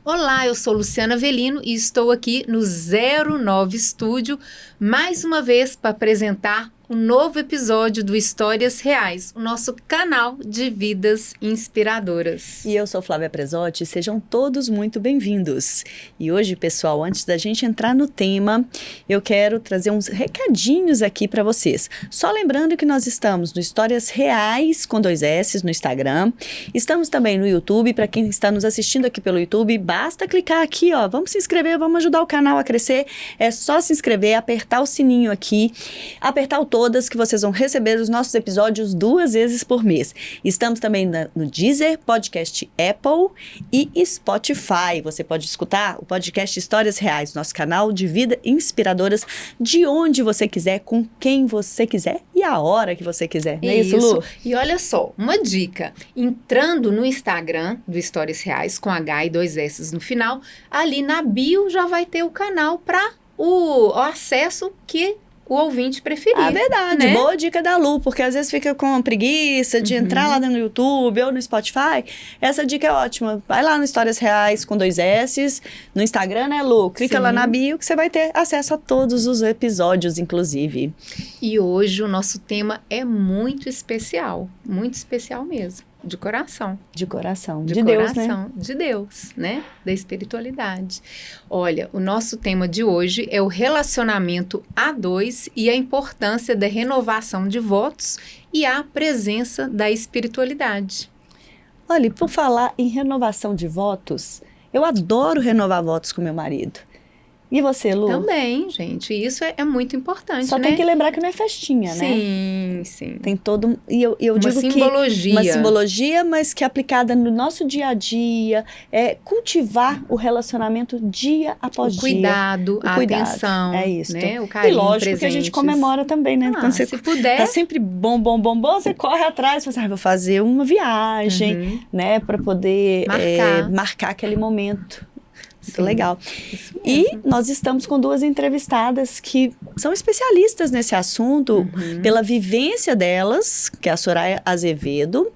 Olá, eu sou Luciana Avelino e estou aqui no 09 Estúdio, mais uma vez para apresentar um novo episódio do Histórias Reais, o nosso canal de vidas inspiradoras. E eu sou Flávia Presotti, sejam todos muito bem-vindos. E hoje, pessoal, antes da gente entrar no tema, eu quero trazer uns recadinhos aqui para vocês. Só lembrando que nós estamos no Histórias Reais, com 2 S, no Instagram. Estamos também no YouTube, para quem está nos assistindo aqui pelo YouTube, basta clicar aqui, ó, vamos se inscrever, vamos ajudar o canal a crescer. É só se inscrever, apertar o sininho aqui, apertar o todas que vocês vão receber os nossos episódios 2 vezes por mês. Estamos também no Deezer, podcast Apple e Spotify. Você pode escutar o podcast Histórias Reais, nosso canal de vida inspiradoras, de onde você quiser, com quem você quiser e a hora que você quiser. Não é isso, Lu? E olha só, uma dica, entrando no Instagram do Histórias Reais, com H e 2 S no final, ali na bio já vai ter o canal para o acesso que o ouvinte preferir. Ah, verdade. Né? Boa dica da Lu, porque às vezes fica com preguiça de entrar lá no YouTube ou no Spotify. Essa dica é ótima. Vai lá no Histórias Reais com 2 S, no Instagram, né, Lu? Clica lá na bio que você vai ter acesso a todos os episódios, inclusive. E hoje o nosso tema é muito especial mesmo. De coração. De coração. De Deus, coração, né? de Deus, né? Da espiritualidade. Olha, o nosso tema de hoje é o relacionamento a dois e a importância da renovação de votos e a presença da espiritualidade. Olha, por falar em renovação de votos, eu adoro renovar votos com meu marido. E você, Lu? Também, gente. Isso é muito importante, Só né? tem que lembrar que não é festinha, né? Sim. Tem todo... E eu digo simbologia. Uma simbologia, mas que é aplicada no nosso dia a dia. É cultivar o relacionamento dia após dia. Cuidado, a atenção. É isso. Né? O carinho, e lógico presentes. que a gente comemora também, né? Quando você se puder. Tá sempre bom, você corre atrás. Você vou fazer uma viagem, né? Para poder marcar aquele momento. Muito legal. E nós estamos com 2 entrevistadas que são especialistas nesse assunto, pela vivência delas, que é a Soraya Azevedo,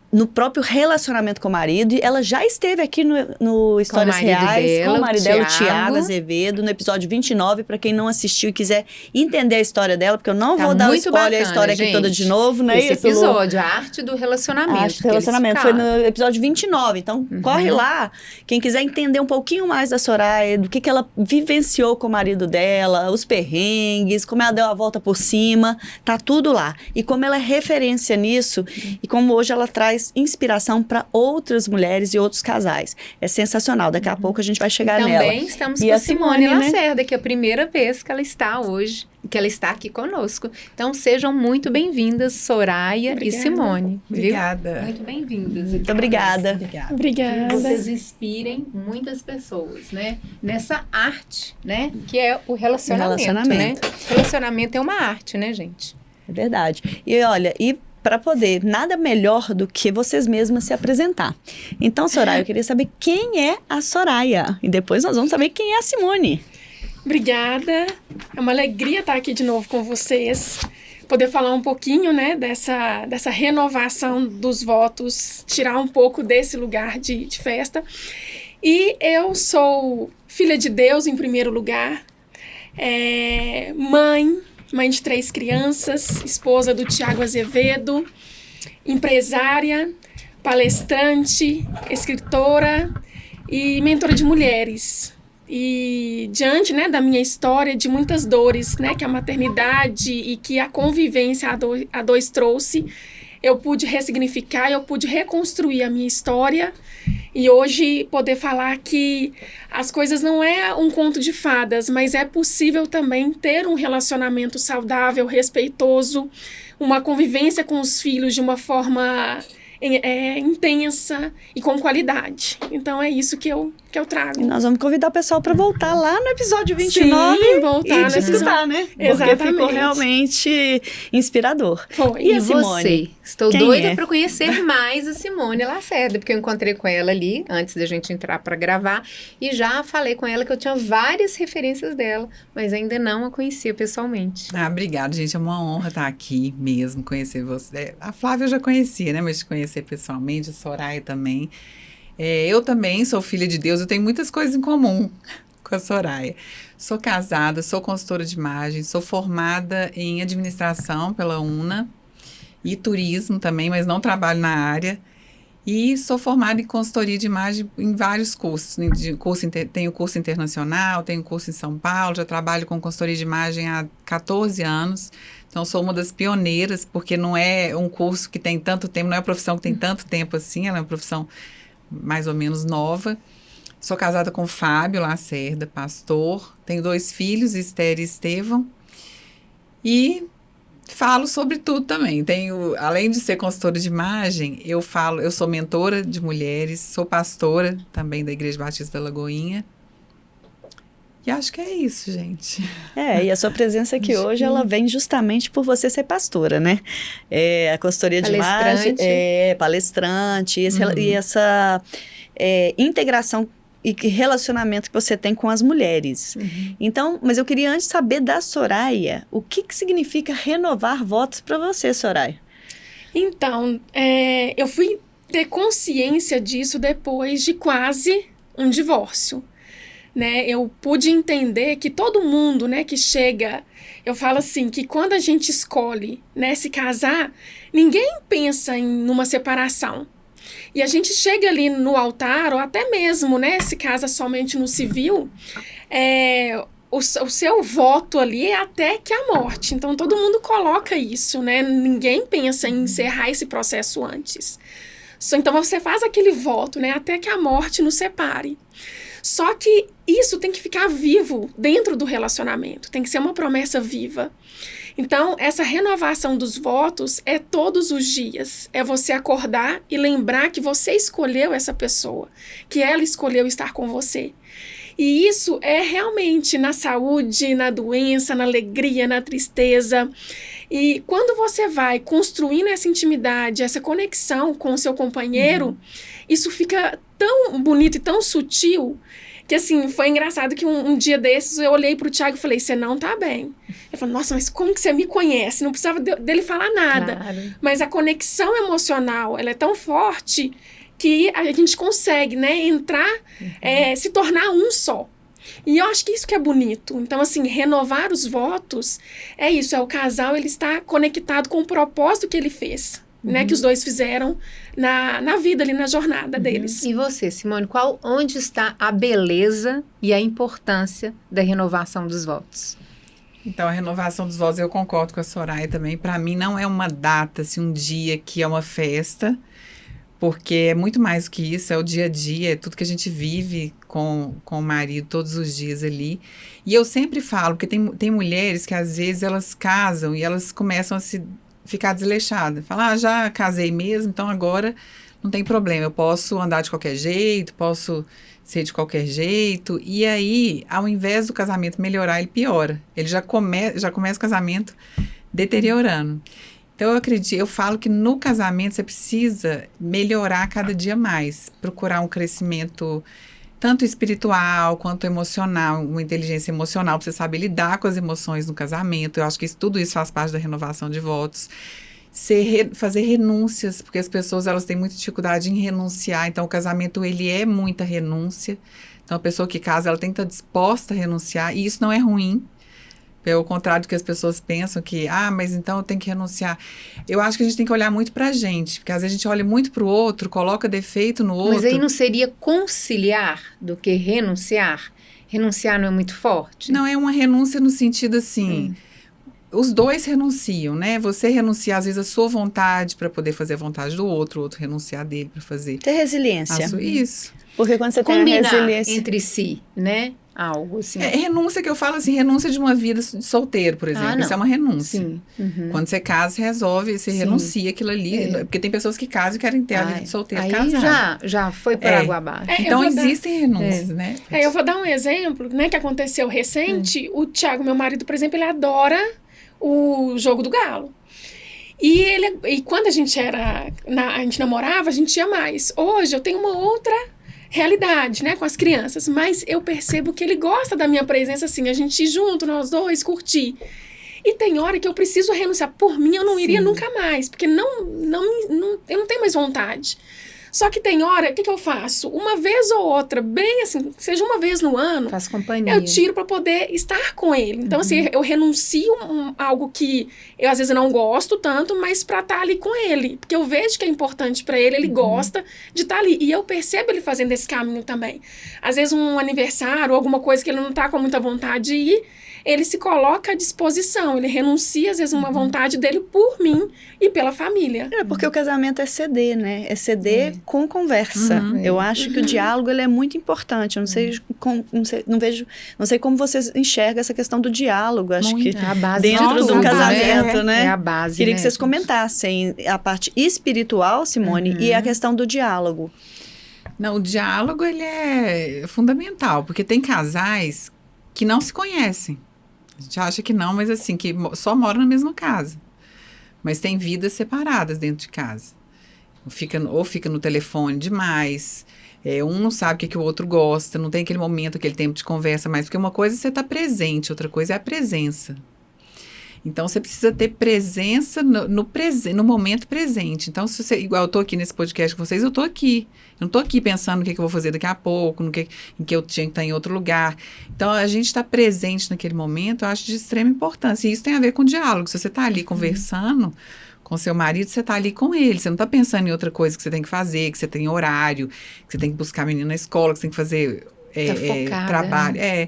no próprio relacionamento com o marido. E ela já esteve aqui no Histórias Reais com o marido dela, o Thiago Azevedo, no episódio 29, para quem não assistiu e quiser entender a história dela, porque eu não vou dar o spoiler, a história aqui toda de novo, né? Esse episódio, a arte do relacionamento. A arte do relacionamento, foi no episódio 29, então corre lá. Quem quiser entender um pouquinho mais da Soraya, do que ela vivenciou com o marido dela, os perrengues, como ela deu a volta por cima, tá tudo lá. E como ela é referência nisso, e como hoje ela traz inspiração para outras mulheres e outros casais. É sensacional. Daqui a pouco a gente vai chegar nela. Também estamos com a Simone Lacerda, que é a primeira vez que ela está hoje, que ela está aqui conosco. Então, sejam muito bem-vindas, Soraya e Simone. Obrigada. Viu? Muito bem-vindas. Muito obrigada. Obrigada. Vocês inspirem muitas pessoas, né? Nessa arte, né? Que é o relacionamento, né? Relacionamento é uma arte, né, gente? É verdade. E olha, para poder, nada melhor do que vocês mesmas se apresentar. Então, Soraya, eu queria saber quem é a Soraya. E depois nós vamos saber quem é a Simone. Obrigada. É uma alegria estar aqui de novo com vocês. Poder falar um pouquinho, né, dessa renovação dos votos, tirar um pouco desse lugar de festa. E eu sou filha de Deus, em primeiro lugar. Mãe de 3 crianças, esposa do Thiago Azevedo, empresária, palestrante, escritora e mentora de mulheres. E diante, né, da minha história, de muitas dores, né, que a maternidade e que a convivência a dois trouxe, eu pude ressignificar, eu pude reconstruir a minha história e hoje poder falar que as coisas não é um conto de fadas, mas é possível também ter um relacionamento saudável, respeitoso, uma convivência com os filhos de uma forma intensa e com qualidade. Então é isso que eu trago. E nós vamos convidar o pessoal para voltar lá no episódio 29. Sim, voltar e escutar, né? Exatamente. Porque ficou realmente inspirador. Foi. E a Simone? Você? Estou doida para conhecer mais a Simone Lacerda, porque eu encontrei com ela ali, antes da gente entrar para gravar, e já falei com ela que eu tinha várias referências dela, mas ainda não a conhecia pessoalmente. Obrigada, gente. É uma honra estar aqui mesmo, conhecer você. A Flávia eu já conhecia, né? Mas te conhecer pessoalmente, a Soraya também. Eu também sou filha de Deus, eu tenho muitas coisas em comum com a Soraya. Sou casada, sou consultora de imagem, sou formada em administração pela UNA e turismo também, mas não trabalho na área. E sou formada em consultoria de imagem em vários cursos. Tenho curso internacional, tenho curso em São Paulo, já trabalho com consultoria de imagem há 14 anos. Então, sou uma das pioneiras, porque não é um curso que tem tanto tempo, não é uma profissão que tem tanto tempo assim, ela é uma profissão mais ou menos nova. Sou casada com Fábio Lacerda, pastor. Tenho 2 filhos, Esther e Estevão. E falo sobre tudo também. Além de ser consultora de imagem, eu sou mentora de mulheres, sou pastora também da Igreja Batista da Lagoinha. E acho que é isso, gente. E a sua presença aqui hoje, ela vem justamente por você ser pastora, né? A consultoria de imagem, palestrante, e essa integração e relacionamento que você tem com as mulheres. Então, mas eu queria antes saber da Soraya, o que significa renovar votos para você, Soraya? Então, eu fui ter consciência disso depois de quase um divórcio, né? Eu pude entender que todo mundo, né, que chega, eu falo assim, que quando a gente escolhe, né, se casar, ninguém pensa numa separação. E a gente chega ali no altar, ou até mesmo, né, se casa somente no civil, o seu voto ali é até que a morte. Então, todo mundo coloca isso, né? Ninguém pensa em encerrar esse processo antes. Então, você faz aquele voto, né, até que a morte nos separe. Só que isso tem que ficar vivo dentro do relacionamento, tem que ser uma promessa viva. Então, essa renovação dos votos é todos os dias. É você acordar e lembrar que você escolheu essa pessoa, que ela escolheu estar com você. E isso é realmente na saúde, na doença, na alegria, na tristeza. E quando você vai construindo essa intimidade, essa conexão com o seu companheiro, isso fica tão bonito e tão sutil que, assim, foi engraçado que um dia desses eu olhei pro Thiago e falei, você não tá bem. Ele falou, nossa, mas como que você me conhece? Não precisava dele falar nada. Claro. Mas a conexão emocional, ela é tão forte que a gente consegue, né, entrar, se tornar um só. E eu acho que isso que é bonito. Então, assim, renovar os votos é isso, é o casal, ele está conectado com o propósito que ele fez. Né, que os dois fizeram na vida, ali na jornada deles. E você, Simone, onde está a beleza e a importância da renovação dos votos? Então, a renovação dos votos, eu concordo com a Soraya também. Para mim, não é uma data, assim, um dia que é uma festa, porque é muito mais do que isso, é o dia a dia, é tudo que a gente vive com o marido todos os dias ali. E eu sempre falo, porque tem mulheres que às vezes elas casam e elas começam a ficar desleixada. Falar, já casei mesmo, então agora não tem problema. Eu posso andar de qualquer jeito, posso ser de qualquer jeito. E aí, ao invés do casamento melhorar, ele piora. Ele já começa o casamento deteriorando. Então, eu falo que no casamento você precisa melhorar cada dia mais. Procurar um crescimento tanto espiritual quanto emocional, uma inteligência emocional, para você saber lidar com as emoções no casamento. Eu acho que tudo isso faz parte da renovação de votos. Fazer renúncias, porque as pessoas elas têm muita dificuldade em renunciar. Então, o casamento, ele é muita renúncia. Então, a pessoa que casa, ela tem que estar disposta a renunciar. E isso não é ruim. Pelo contrário do que as pessoas pensam que, mas então eu tenho que renunciar. Eu acho que a gente tem que olhar muito pra gente, porque às vezes a gente olha muito pro outro, coloca defeito no outro. Mas aí não seria conciliar do que renunciar? Renunciar não é muito forte? Não, é uma renúncia no sentido assim, os dois renunciam, né? Você renunciar às vezes a sua vontade para poder fazer a vontade do outro, o outro renunciar dele para fazer. Ter resiliência. Isso. Porque quando você combinar tem a resiliência entre si, né? Algo assim. Renúncia que eu falo assim, renúncia de uma vida de solteiro, por exemplo. Isso é uma renúncia. Sim. Quando você casa, você resolve, você renuncia aquilo ali. Porque tem pessoas que casam e querem ter a vida de solteiro casado. Já foi por água abaixo. Então, existem renúncias, né? Eu vou dar um exemplo, né, que aconteceu recente. O Thiago, meu marido, por exemplo, ele adora o jogo do galo. E quando a gente namorava, a gente ia mais. Hoje eu tenho uma outra realidade, né, com as crianças, mas eu percebo que ele gosta da minha presença, assim, a gente ir junto, nós dois, curtir. E tem hora que eu preciso renunciar. Por mim, eu não iria nunca mais, porque eu não tenho mais vontade. Só que tem hora, o que eu faço? Uma vez ou outra, bem assim, seja uma vez no ano, Faz companhia. eu tiro para poder estar com ele. Então, assim, eu renuncio algo que eu às vezes não gosto tanto, mas para estar ali com ele. Porque eu vejo que é importante para ele, ele gosta de estar ali. E eu percebo ele fazendo esse caminho também. Às vezes um aniversário, alguma coisa que ele não tá com muita vontade de ir, ele se coloca à disposição, ele renuncia, às vezes, uma vontade dele por mim e pela família. Porque o casamento é ceder, né? É ceder com conversa. Eu acho que o diálogo ele é muito importante. Eu não sei, não sei como vocês enxergam essa questão do diálogo. Acho que É a base dentro de do tudo, casamento, né? É a base, Queria né, que vocês gente? comentassem a parte espiritual, Simone, e a questão do diálogo. Não, o diálogo, ele é fundamental, porque tem casais que não se conhecem. A gente acha que não, mas assim, que só moram na mesma casa. Mas tem vidas separadas dentro de casa. Ou fica no telefone demais, um não sabe o que o outro gosta, não tem aquele momento, aquele tempo de conversa mais, porque uma coisa é você estar presente, outra coisa é a presença. Então, você precisa ter presença no momento presente. Então, se você, igual eu tô aqui nesse podcast com vocês, eu tô aqui. Eu não tô aqui pensando no que eu vou fazer daqui a pouco, em que eu tinha que estar em outro lugar. Então, a gente estar presente naquele momento, eu acho de extrema importância. E isso tem a ver com diálogo. Se você tá ali conversando com seu marido, você tá ali com ele. Você não tá pensando em outra coisa que você tem que fazer, que você tem horário, que você tem que buscar a menina na escola, que você tem que fazer focada, trabalho. né?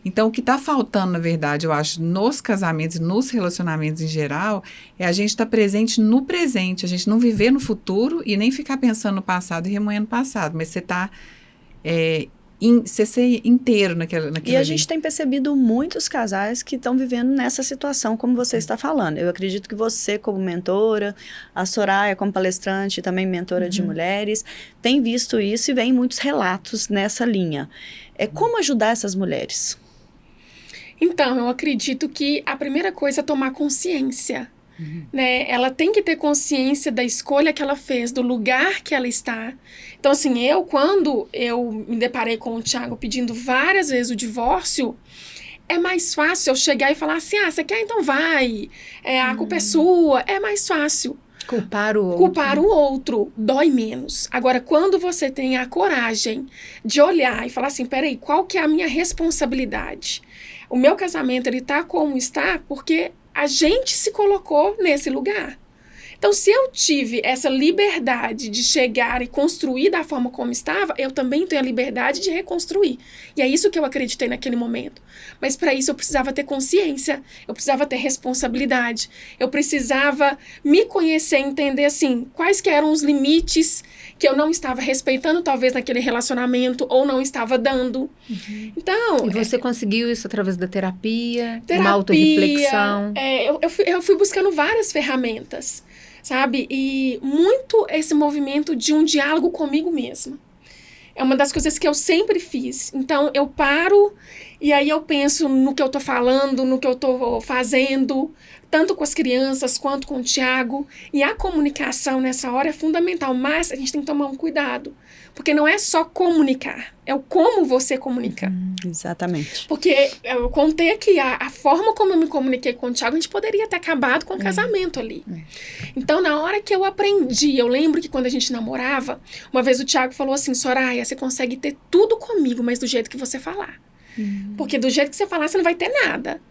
Então, o que está faltando, na verdade, eu acho, nos casamentos e nos relacionamentos em geral, é a gente estar presente no presente, a gente não viver no futuro e nem ficar pensando no passado e remoendo o passado, mas você você ser inteiro naquilo E a ali. gente tem percebido muitos casais que estão vivendo nessa situação, como você está falando. Eu acredito que você, como mentora, a Soraya, como palestrante, também mentora de mulheres, tem visto isso e vem muitos relatos nessa linha. Como ajudar essas mulheres? Então, eu acredito que a primeira coisa é tomar consciência, né? Ela tem que ter consciência da escolha que ela fez, do lugar que ela está. Então, assim, quando eu me deparei com o Thiago pedindo várias vezes o divórcio, é mais fácil eu chegar e falar assim, você quer? Então vai, a culpa é sua, é mais fácil. Culpar o outro. Culpar o outro dói menos. Agora, quando você tem a coragem de olhar e falar assim, peraí, qual que é a minha responsabilidade? O meu casamento, ele tá como está porque a gente se colocou nesse lugar. Então, se eu tive essa liberdade de chegar e construir da forma como estava, eu também tenho a liberdade de reconstruir. E é isso que eu acreditei naquele momento. Mas para isso eu precisava ter consciência, eu precisava ter responsabilidade, eu precisava me conhecer, entender assim, quais que eram os limites que eu não estava respeitando, talvez naquele relacionamento, ou não estava dando. Então... E você conseguiu isso através da terapia, uma autorreflexão? Eu fui buscando várias ferramentas, sabe? E muito esse movimento de um diálogo comigo mesma. É uma das coisas que eu sempre fiz. Então, eu paro e aí eu penso no que eu tô falando, no que eu tô fazendo, tanto com as crianças quanto com o Thiago. E a comunicação nessa hora é fundamental, mas a gente tem que tomar um cuidado. Porque não é só comunicar, é o como você comunica. Exatamente. Porque eu contei aqui, a forma como eu me comuniquei com o Thiago, a gente poderia ter acabado com o casamento ali. Então, na hora que eu aprendi, eu lembro que quando a gente namorava, uma vez o Thiago falou assim, Soraya, você consegue ter tudo comigo, mas do jeito que você falar. Porque do jeito que você falar, você não vai ter nada.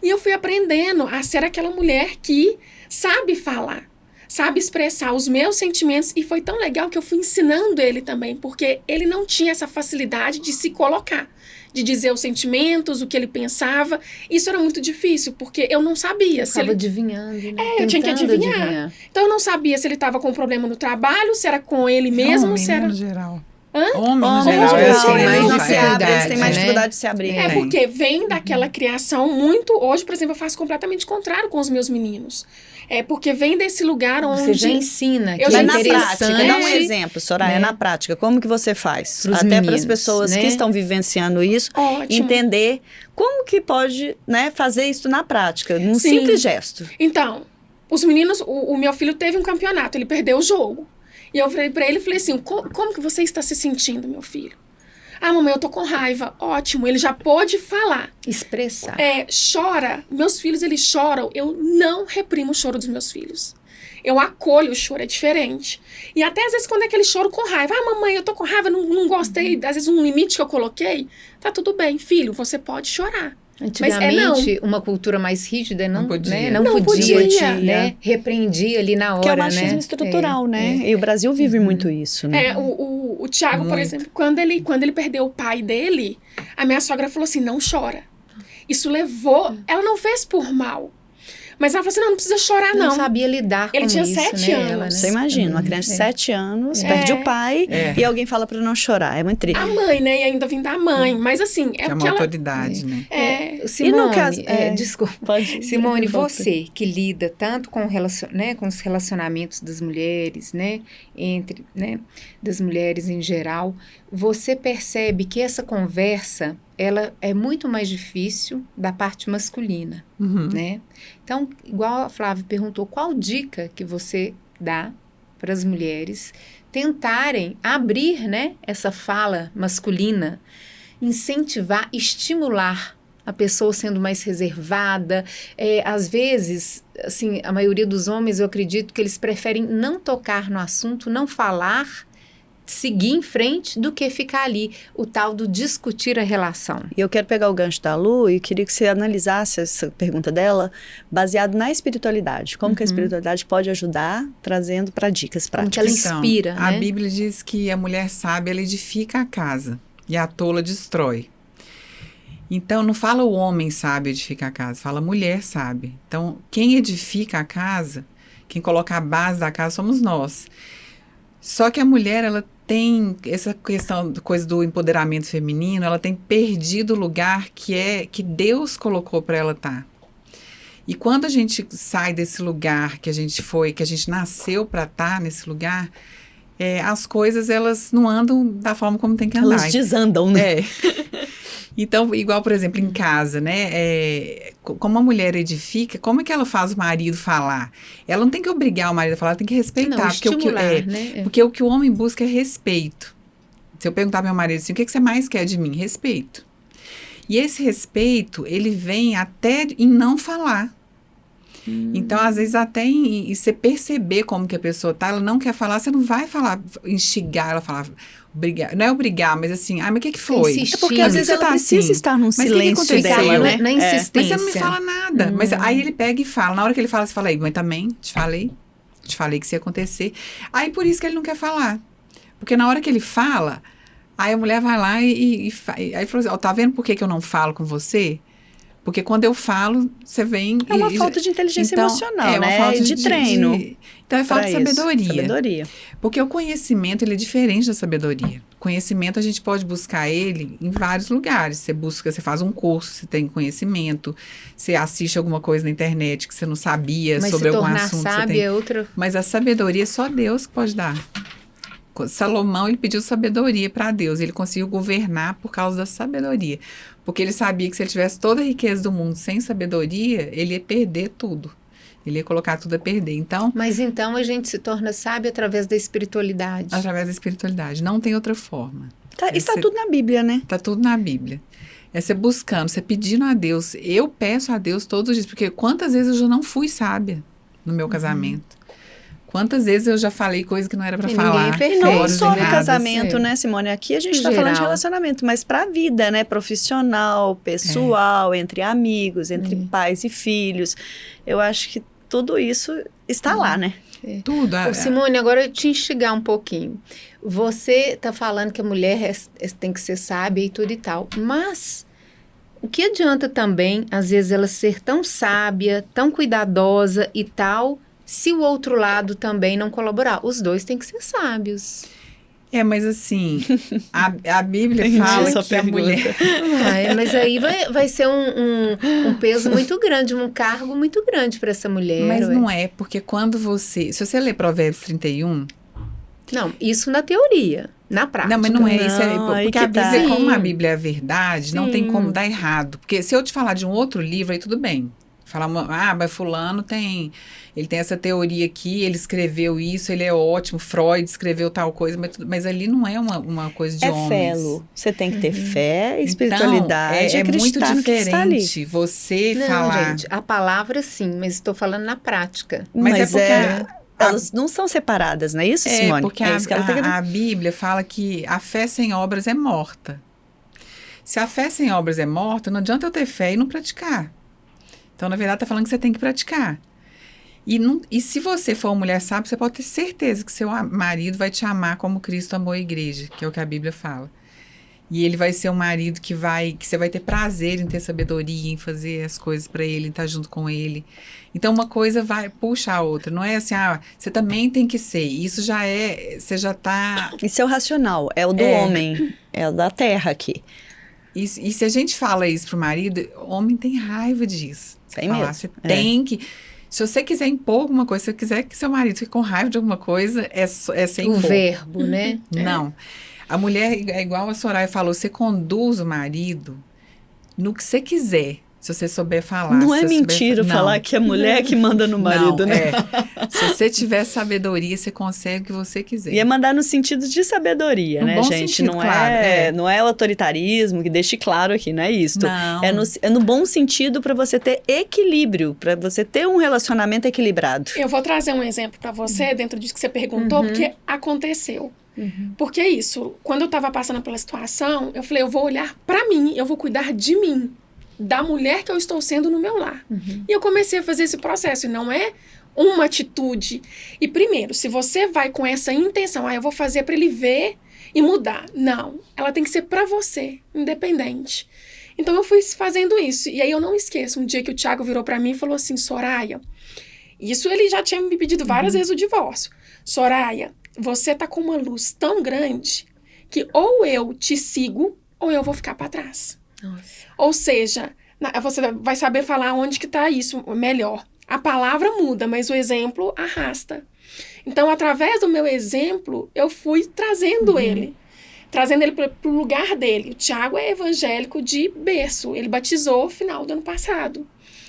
E eu fui aprendendo a ser aquela mulher que sabe falar, sabe expressar os meus sentimentos, e foi tão legal que eu fui ensinando ele também, porque ele não tinha essa facilidade de se colocar, de dizer os sentimentos, o que ele pensava. Isso era muito difícil, porque eu não sabia se ele... adivinhando, né? Eu tinha que adivinhar. Então eu não sabia se ele estava com problema no trabalho, se era com ele mesmo, Homem, se era... no geral. Hã? Homem, no Homem, geral. eles assim, têm mais mais né? dificuldade, eles têm mais né? dificuldade de se abrir. É, porque vem daquela criação muito... Hoje, por exemplo, eu faço completamente contrário com os meus meninos. É porque vem desse lugar onde... Você já ensina que Eu é já Mas na interessante. prática, dá um exemplo, Soraya, né? na prática, como que você faz? Pros Até para as meninos, pessoas né? que estão vivenciando isso, Ótimo. entender como que pode, né, fazer isso na prática, num Sim. simples gesto. Então, os meninos... O meu filho teve um campeonato, ele perdeu o jogo. E eu falei pra ele, falei assim, como que você está se sentindo, meu filho? Mamãe, eu tô com raiva. Ótimo, ele já pôde falar. Expressar. Chora. Meus filhos, eles choram. Eu não reprimo o choro dos meus filhos. Eu acolho o choro, é diferente. E até às vezes quando é aquele choro com raiva. Ah, mamãe, eu tô com raiva, não gostei. Às vezes um limite que eu coloquei. Tá tudo bem, filho, você pode chorar. Antigamente, uma cultura mais rígida não podia, né? Não podia. Né? Repreendia ali na hora, que é o machismo né? estrutural, né? E o Brasil vive muito isso, né? O Tiago, por exemplo, quando ele perdeu o pai dele, a minha sogra falou assim, não chora. Isso levou... Ela não fez por mal. Mas ela falou assim, não precisa chorar, não. Não sabia lidar com isso, Ele tinha 7 anos. Ela, né? Você imagina, uma criança de 7 anos, perde o pai e alguém fala pra não chorar. É muito triste. A mãe, né? E ainda vim da mãe. Mas assim, que é uma autoridade, né? Simone, e no caso, desculpa. Simone, você que lida tanto com, né, com os relacionamentos das mulheres, né? Entre, né? Das mulheres em geral, você percebe que essa conversa, ela é muito mais difícil da parte masculina, né? Então, igual a Flávia perguntou, qual dica que você dá para as mulheres tentarem abrir, né, essa fala masculina, incentivar, estimular a pessoa sendo mais reservada? Às vezes, assim, a maioria dos homens, eu acredito que eles preferem não tocar no assunto, não falar, seguir em frente do que ficar ali, o tal do discutir a relação. E eu quero pegar o gancho da Lu e queria que você analisasse essa pergunta dela baseado na espiritualidade. Como que a espiritualidade pode ajudar, trazendo para dicas práticas. Como que ela inspira, A né? Bíblia diz que a mulher sábia, ela edifica a casa e a tola destrói. Então, não fala o homem sábio edifica a casa, fala a mulher sábia. Então, quem edifica a casa, quem coloca a base da casa somos nós. Só que a mulher, ela tem essa questão, coisa do empoderamento feminino, ela tem perdido o lugar que Deus colocou para ela estar. E quando a gente sai desse lugar que a gente nasceu para estar nesse lugar, as coisas, elas não andam da forma como tem que andar. Elas desandam, né? Então, igual, por exemplo, em casa, né? Como a mulher edifica, como é que ela faz o marido falar? Ela não tem que obrigar o marido a falar, ela tem que respeitar. Não, porque estimular, né? Porque o que o homem busca é respeito. Se eu perguntar ao meu marido assim, o que você mais quer de mim? Respeito. E esse respeito, ele vem até em não falar. Então, às vezes, até em você perceber como que a pessoa tá, ela não quer falar, você não vai falar, instigar ela a falar, obrigar, não é obrigar, mas assim, mas o que foi? Insistir. É porque às vezes ela precisa estar num silêncio dela, né? Na insistência. Mas você não me fala nada. Mas aí ele pega e fala, na hora que ele fala, você fala, mãe, também, te falei que isso ia acontecer. Aí, por isso que ele não quer falar. Porque na hora que ele fala, aí a mulher vai lá aí falou assim, tá vendo por que eu não falo com você? Porque quando eu falo, você vem... É uma falta de inteligência emocional, né? É uma falta de treino. Então, é falta de sabedoria. Sabedoria. Porque o conhecimento, ele é diferente da sabedoria. Conhecimento, a gente pode buscar ele em vários lugares. Você faz um curso, você tem conhecimento, você assiste alguma coisa na internet que você não sabia sobre algum assunto. Mas se tornar sábia é outra... Mas a sabedoria é só Deus que pode dar. Salomão, ele pediu sabedoria para Deus. Ele conseguiu governar por causa da sabedoria. Porque ele sabia que se ele tivesse toda a riqueza do mundo sem sabedoria, ele ia perder tudo. Ele ia colocar tudo a perder. Então, mas então a gente se torna sábio através da espiritualidade. Através da espiritualidade. Não tem outra forma. Está tudo na Bíblia, né? Está tudo na Bíblia. É você buscando, você pedindo a Deus. Eu peço a Deus todos os dias. Porque quantas vezes eu já não fui sábia no meu casamento? Quantas vezes eu já falei coisa que não era para falar? E não só no casamento, né, Simone? Aqui a gente está falando de relacionamento, mas para a vida, né? Profissional, pessoal, entre amigos, entre pais e filhos. Eu acho que tudo isso está lá, né? Tudo. Simone, agora eu te instigar um pouquinho. Você está falando que a mulher tem que ser sábia e tudo e tal, mas... o que adianta também, às vezes, ela ser tão sábia, tão cuidadosa e tal... se o outro lado também não colaborar? Os dois têm que ser sábios. Mas assim, a Bíblia fala que a mulher... mas aí vai ser um peso muito grande, um cargo muito grande para essa mulher. Mas não é, porque quando você... Se você ler Provérbios 31... Não, isso na teoria, na prática. Não, mas não é isso. Porque a Bíblia, como a Bíblia é a verdade, não tem como dar errado. Porque se eu te falar de um outro livro, aí tudo bem. Falar, mas fulano ele tem essa teoria aqui, ele escreveu isso, ele é ótimo, Freud escreveu tal coisa, mas ali não é uma coisa de homens. É fé, Lu. Você tem que ter fé, espiritualidade, então, é muito diferente você falar... Gente, a palavra sim, mas estou falando na prática. Mas é porque Elas não são separadas, não é isso, Simone? Porque isso que ela tem que... a Bíblia fala que a fé sem obras é morta. Se a fé sem obras é morta, não adianta eu ter fé e não praticar. Então, na verdade, está falando que você tem que praticar. E se você for uma mulher sábia, você pode ter certeza que seu marido vai te amar como Cristo amou a igreja, que é o que a Bíblia fala. E ele vai ser um marido que você vai ter prazer em ter sabedoria, em fazer as coisas para ele, em estar junto com ele. Então, uma coisa puxa a outra. Não é assim, você também tem que ser. Isso já você já está... Isso é o racional, é o do homem, é o da terra aqui. E se a gente fala isso pro marido, o homem tem raiva disso. Tem mesmo. Você tem que... Se você quiser impor alguma coisa, se você quiser que seu marido fique com raiva de alguma coisa, é sem impor. O verbo, né? Não. A mulher, é igual a Soraya falou, você conduz o marido no que você quiser, se você souber falar. Não é mentira falar que é mulher que manda no marido, né? Se você tiver sabedoria, você consegue o que você quiser. E é mandar no sentido de sabedoria, no né, bom gente? Sentido, não, claro, não é o autoritarismo, que deixe claro aqui, não é isso. Não. É no bom sentido para você ter equilíbrio, para você ter um relacionamento equilibrado. Eu vou trazer um exemplo para você, dentro disso que você perguntou, porque aconteceu. Porque é isso, quando eu estava passando pela situação, eu falei, eu vou olhar para mim, eu vou cuidar de mim, da mulher que eu estou sendo no meu lar. E eu comecei a fazer esse processo, e não é uma atitude. E primeiro, se você vai com essa intenção, eu vou fazer para ele ver e mudar. Não, ela tem que ser para você, independente. Então eu fui fazendo isso, e aí eu não esqueço, um dia que o Thiago virou para mim e falou assim, Soraya, isso ele já tinha me pedido várias vezes o divórcio. Soraya, você tá com uma luz tão grande que ou eu te sigo ou eu vou ficar para trás. Nossa. Ou seja, você vai saber falar onde que tá isso melhor. A palavra muda, mas o exemplo arrasta. Então, através do meu exemplo, eu fui trazendo ele para o lugar dele. O Thiago é evangélico de berço. Ele batizou no final do ano passado.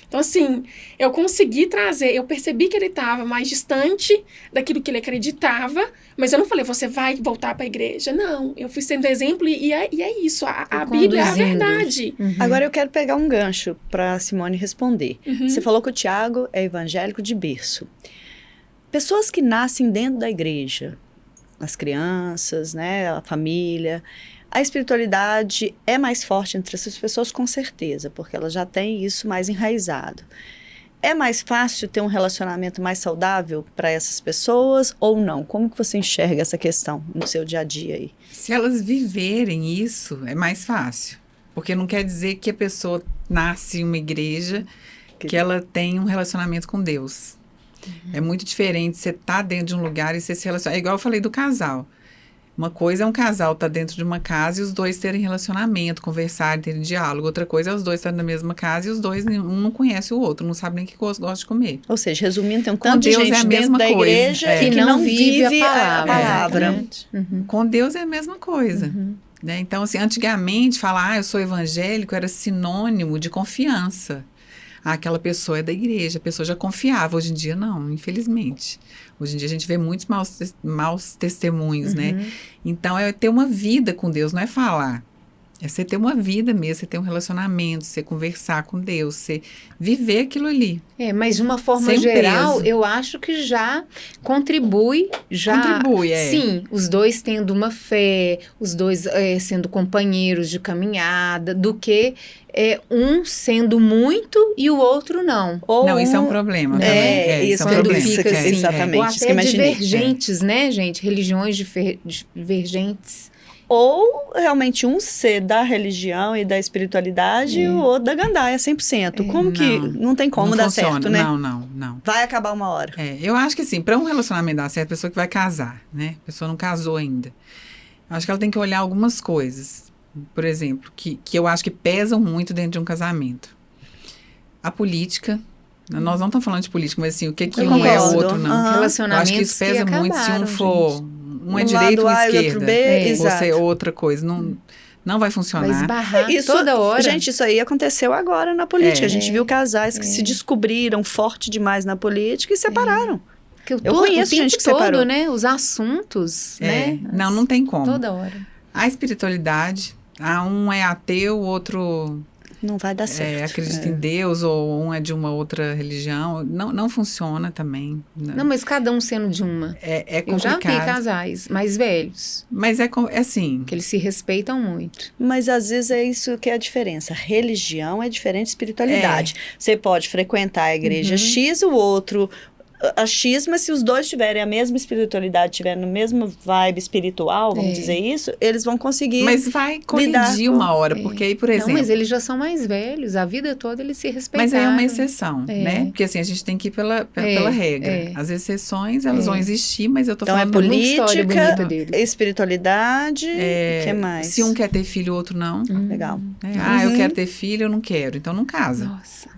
Então, assim, eu consegui trazer, eu percebi que ele estava mais distante daquilo que ele acreditava, mas eu não falei, você vai voltar para a igreja. Não, eu fui sendo exemplo e é isso, a Bíblia é a verdade. Agora eu quero pegar um gancho para Simone responder. Você falou que o Thiago é evangélico de berço. Pessoas que nascem dentro da igreja, as crianças, né, a família... A espiritualidade é mais forte entre essas pessoas, com certeza, porque elas já têm isso mais enraizado. É mais fácil ter um relacionamento mais saudável para essas pessoas ou não? Como que você enxerga essa questão no seu dia a dia aí? Se elas viverem isso, é mais fácil. Porque não quer dizer que a pessoa nasce em uma igreja que ela tem um relacionamento com Deus. É muito diferente você estar dentro de um lugar e você se relacionar. É igual eu falei do casal. Uma coisa é um casal estar dentro de uma casa e os dois terem relacionamento, conversarem, terem diálogo. Outra coisa é os dois estarem na mesma casa e os dois, um não conhece o outro, não sabe nem o que gosta de comer. Ou seja, resumindo, tem um tanto de Deus gente é a dentro mesma da coisa, igreja que não vive a palavra. Com Deus é a mesma coisa. Né? Então, assim, antigamente, falar, eu sou evangélico, era sinônimo de confiança. Aquela pessoa é da igreja, a pessoa já confiava. Hoje em dia, não, infelizmente. Hoje em dia, a gente vê muitos maus testemunhos, né? Então, é ter uma vida com Deus, não é falar. É você ter uma vida mesmo, você ter um relacionamento, você conversar com Deus, você viver aquilo ali. Mas de uma forma geral, eu acho que já contribui. Contribui, Sim, os dois tendo uma fé, os dois sendo companheiros de caminhada, do que um sendo muito e o outro não. Não, isso é um problema também. Isso é um problema. Fica assim, exatamente. Ou até divergentes, né, gente? Religiões divergentes. Ou realmente um ser da religião e da espiritualidade e o outro da gandaia, 100%. Como que não tem como dar certo, né? Não. Vai acabar uma hora. Eu acho que assim, para um relacionamento dar certo, a pessoa que vai casar, né? A pessoa não casou ainda. Eu acho que ela tem que olhar algumas coisas. Por exemplo, que eu acho que pesam muito dentro de um casamento. A política. Nós não estamos falando de política, mas assim, o que um é o outro não. Relacionamentos eu acho que isso pesa muito se um for... Um é direita ou esquerda. Você é outra coisa. Não vai funcionar. Vai esbarrar toda hora. Gente, isso aí aconteceu agora na política. A gente viu casais que se descobriram forte demais na política e separaram. Eu conheço gente que separou. Né? Os assuntos, né? Não tem como. Toda hora. A espiritualidade, um é ateu, o outro... Não vai dar certo. acredita em Deus ou um é de uma outra religião. Não funciona também. Não, mas cada um sendo de uma. É Eu já complicado. vi casais mais velhos, Mas é assim. que eles se respeitam muito. Mas às vezes é isso que é a diferença. Religião é diferente de espiritualidade. Você pode frequentar a igreja X, o outro a X, mas se os dois tiverem a mesma espiritualidade, tiverem a mesma vibe espiritual, vamos dizer isso, eles vão conseguir. Mas vai colidir uma hora, porque aí, por exemplo... Não, mas eles já são mais velhos, a vida toda eles se respeitaram. Mas aí é uma exceção, né? Porque assim, a gente tem que ir pela regra. As exceções, elas vão existir, mas eu tô então, falando... Então é política, deles. espiritualidade, o que mais? Se um quer ter filho, o outro não. Legal. Eu quero ter filho, eu não quero. Então não casa. Nossa.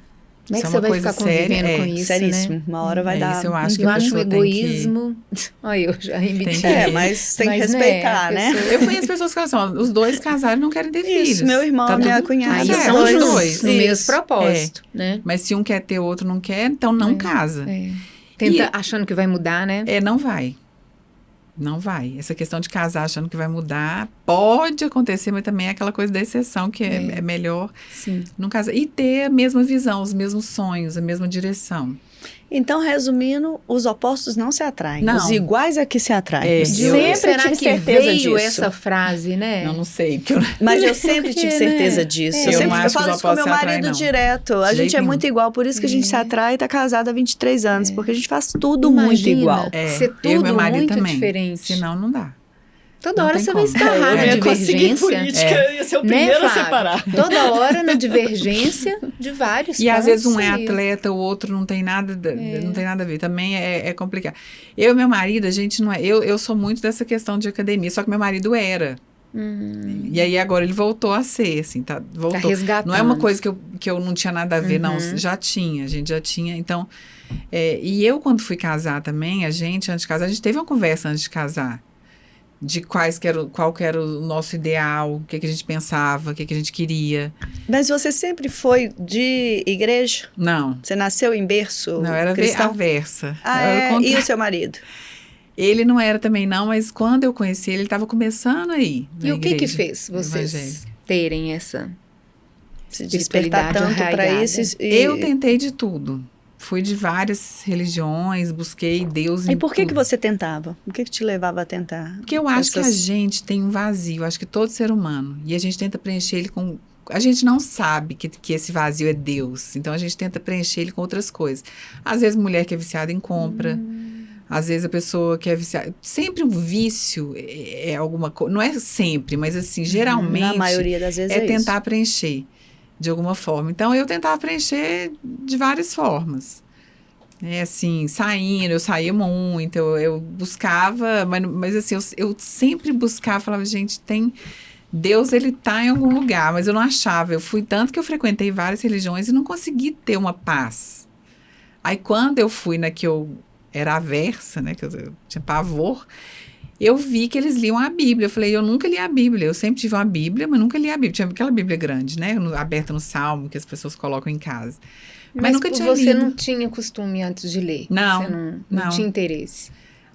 Como é que Isso você é uma vai coisa ficar convivendo séria, com isso, seríssimo. né? Uma hora vai dar. Isso eu acho que Eu a acho um pessoa egoísmo... Olha, eu já emiti. Mas tem que respeitar, né? Eu conheço pessoas que falam assim, os dois casaram e não querem ter filhos. Isso, meu irmão, minha cunhada. Aí são os dois, no mesmo propósito, né? Mas se um quer ter, o outro não quer, então não casa. Tenta achando que vai mudar, né? Não vai. Não vai. Essa questão de casar achando que vai mudar, pode acontecer, mas também é aquela coisa da exceção, que é melhor não casar. E ter a mesma visão, os mesmos sonhos, a mesma direção. Então, resumindo, os opostos não se atraem. Não. Os iguais é que se atraem. Sempre será tive que certeza veio disso. essa frase, né? Eu não sei. Mas eu sempre tive certeza disso. Eu falo isso com meu marido direto. A gente é muito igual, por isso que a gente se atrai e tá casada há 23 anos. Porque a gente faz tudo muito igual. Ser tudo meu marido muito também. Diferente. Senão não dá. Toda hora você vai esbarrar na divergência. Política, eu ia ser o primeiro a separar. Toda hora na divergência de vários pontos. E às vezes um é atleta, o outro não tem nada, não tem nada a ver. Também é complicado. Eu e meu marido, a gente não é... Eu sou muito dessa questão de academia, só que meu marido era. E aí agora ele voltou a ser, assim, voltou. Tá resgatando. Não é uma coisa que eu não tinha nada a ver, não. Já tinha, a gente já tinha. Então, e eu quando fui casar também, antes de casar, a gente teve uma conversa antes de casar. De qual que era o nosso ideal, o que a gente pensava, o que a gente queria. Mas você sempre foi de igreja? Não. Você nasceu em berço Não, era cristão? Aversa. E o seu marido? Ele não era também não, mas quando eu conheci ele estava começando aí. E o que fez vocês terem essa se despertar tanto para isso? Eu tentei de tudo. Fui de várias religiões, busquei Deus em E por que tudo. Que você tentava? O que te levava a tentar? Porque eu acho que a gente tem um vazio, acho que todo ser humano. E a gente tenta preencher ele com... A gente não sabe que esse vazio é Deus. Então, a gente tenta preencher ele com outras coisas. Às vezes, mulher que é viciada em compra. Às vezes, a pessoa que é viciada... Sempre um vício é alguma coisa... Não é sempre, mas assim, geralmente... Na maioria das vezes é tentar isso. preencher. De alguma forma. Então, eu tentava preencher de várias formas. Assim, eu saía muito, eu buscava, mas assim, eu sempre buscava, falava, gente, Deus, ele tá em algum lugar, mas eu não achava. Eu fui tanto que eu frequentei várias religiões e não consegui ter uma paz. Aí, quando eu fui na que eu era aversa, né, que eu tinha pavor, eu vi que eles liam a Bíblia. Eu falei, eu nunca li a Bíblia. Eu sempre tive uma Bíblia, mas nunca li a Bíblia. Tinha aquela Bíblia grande, né? Aberta no Salmo, que as pessoas colocam em casa. Mas nunca tinha lido. Você não tinha costume antes de ler? Não. Você não tinha interesse?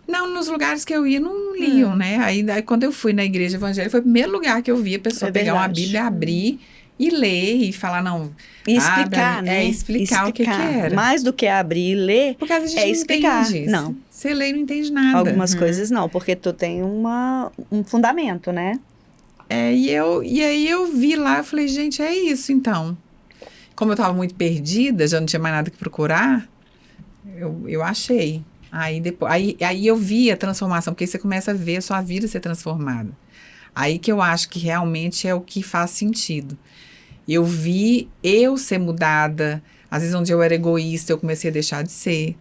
Não, nos lugares que eu ia, não liam, né? Aí, quando eu fui na igreja evangélica, foi o primeiro lugar que eu vi a pessoa pegar uma Bíblia, abrir e ler e falar, não... E explicar, né? Explicar o que era. Mais do que abrir e ler, porque às vezes a gente explicar. Entende. Não. Você lê e não entende nada. Algumas coisas não, porque tu tem um fundamento, né? E aí eu vi lá, eu falei, gente, é isso então. Como eu estava muito perdida, já não tinha mais nada que procurar, eu achei. Aí eu vi a transformação, porque aí você começa a ver a sua vida ser transformada. Aí que eu acho que realmente é o que faz sentido. Eu vi eu ser mudada. Às vezes, onde eu era egoísta, eu comecei a deixar de ser.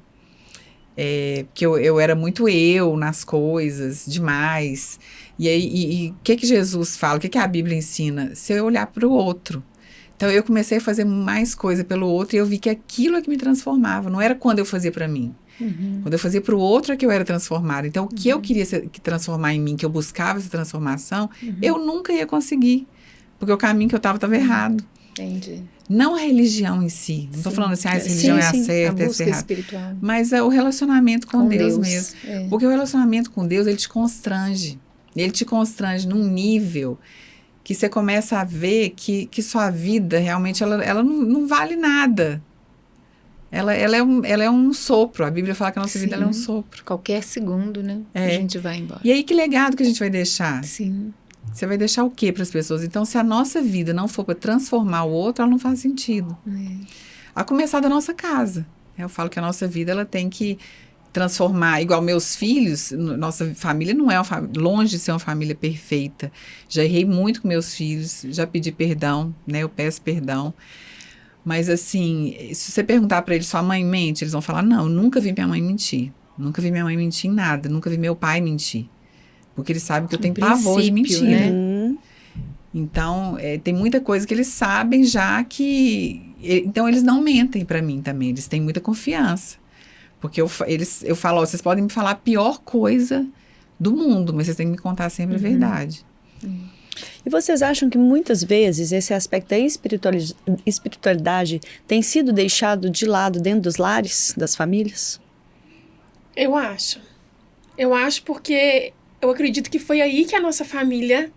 Porque eu era muito eu nas coisas, demais. E aí, o que Jesus fala? O que a Bíblia ensina? Se eu olhar para o outro. Então, eu comecei a fazer mais coisa pelo outro e eu vi que aquilo é que me transformava. Não era quando eu fazia para mim. Quando eu fazia para o outro é que eu era transformada. Então, o que eu queria transformar em mim, que eu buscava essa transformação, eu nunca ia conseguir. Porque o caminho que eu estava errado. Entendi. Não a religião em si. Não estou falando assim, essa religião é a certa, essa é errada. Espiritual. Mas é o relacionamento com Deus mesmo. Porque o relacionamento com Deus, ele te constrange. Ele te constrange num nível que você começa a ver que sua vida realmente ela não vale nada. Ela é um sopro. A Bíblia fala que a nossa vida ela é um sopro. Qualquer segundo, né? A gente vai embora. E aí, que legado que a gente vai deixar? Sim. Você vai deixar o quê para as pessoas? Então, se a nossa vida não for para transformar o outro, ela não faz sentido. A começar da nossa casa. Eu falo que a nossa vida ela tem que transformar, igual meus filhos, nossa família não é longe de ser uma família perfeita. Já errei muito com meus filhos, já pedi perdão, né? Eu peço perdão. Mas assim, se você perguntar para eles, sua mãe mente? Eles vão falar, não, eu nunca vi minha mãe mentir. Nunca vi minha mãe mentir em nada. Nunca vi meu pai mentir. Porque eles sabem que eu tenho pavor de mentira. Né? Então, tem muita coisa que eles sabem já que... Então, eles não mentem para mim também. Eles têm muita confiança. Porque eu falo, ó, vocês podem me falar a pior coisa do mundo, mas vocês têm que me contar sempre a verdade. E vocês acham que muitas vezes esse aspecto da espiritualidade tem sido deixado de lado dentro dos lares, das famílias? Eu acho. Eu acho porque eu acredito que foi aí que a nossa família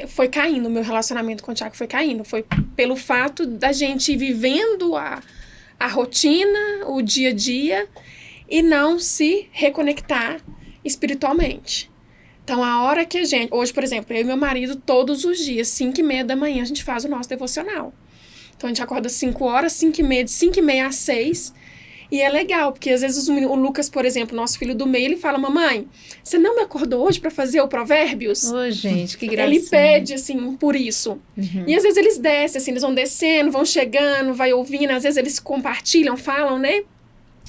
foi caindo, o meu relacionamento com o Thiago foi caindo. Foi pelo fato da gente ir vivendo a rotina, o dia a dia, e não se reconectar espiritualmente. Então, a hora que a gente... Hoje, por exemplo, eu e meu marido, todos os dias, 5h30 da manhã, a gente faz o nosso devocional. Então, a gente acorda 5 horas, 5h30, de 5h30 às 6. E é legal, porque às vezes o Lucas, por exemplo, nosso filho do meio, ele fala, mamãe, você não me acordou hoje para fazer o Provérbios? Ô, gente, que gracinha. Ele pede, assim, por isso. E às vezes eles descem, assim, eles vão descendo, vão chegando, vai ouvindo, às vezes eles compartilham, falam, né?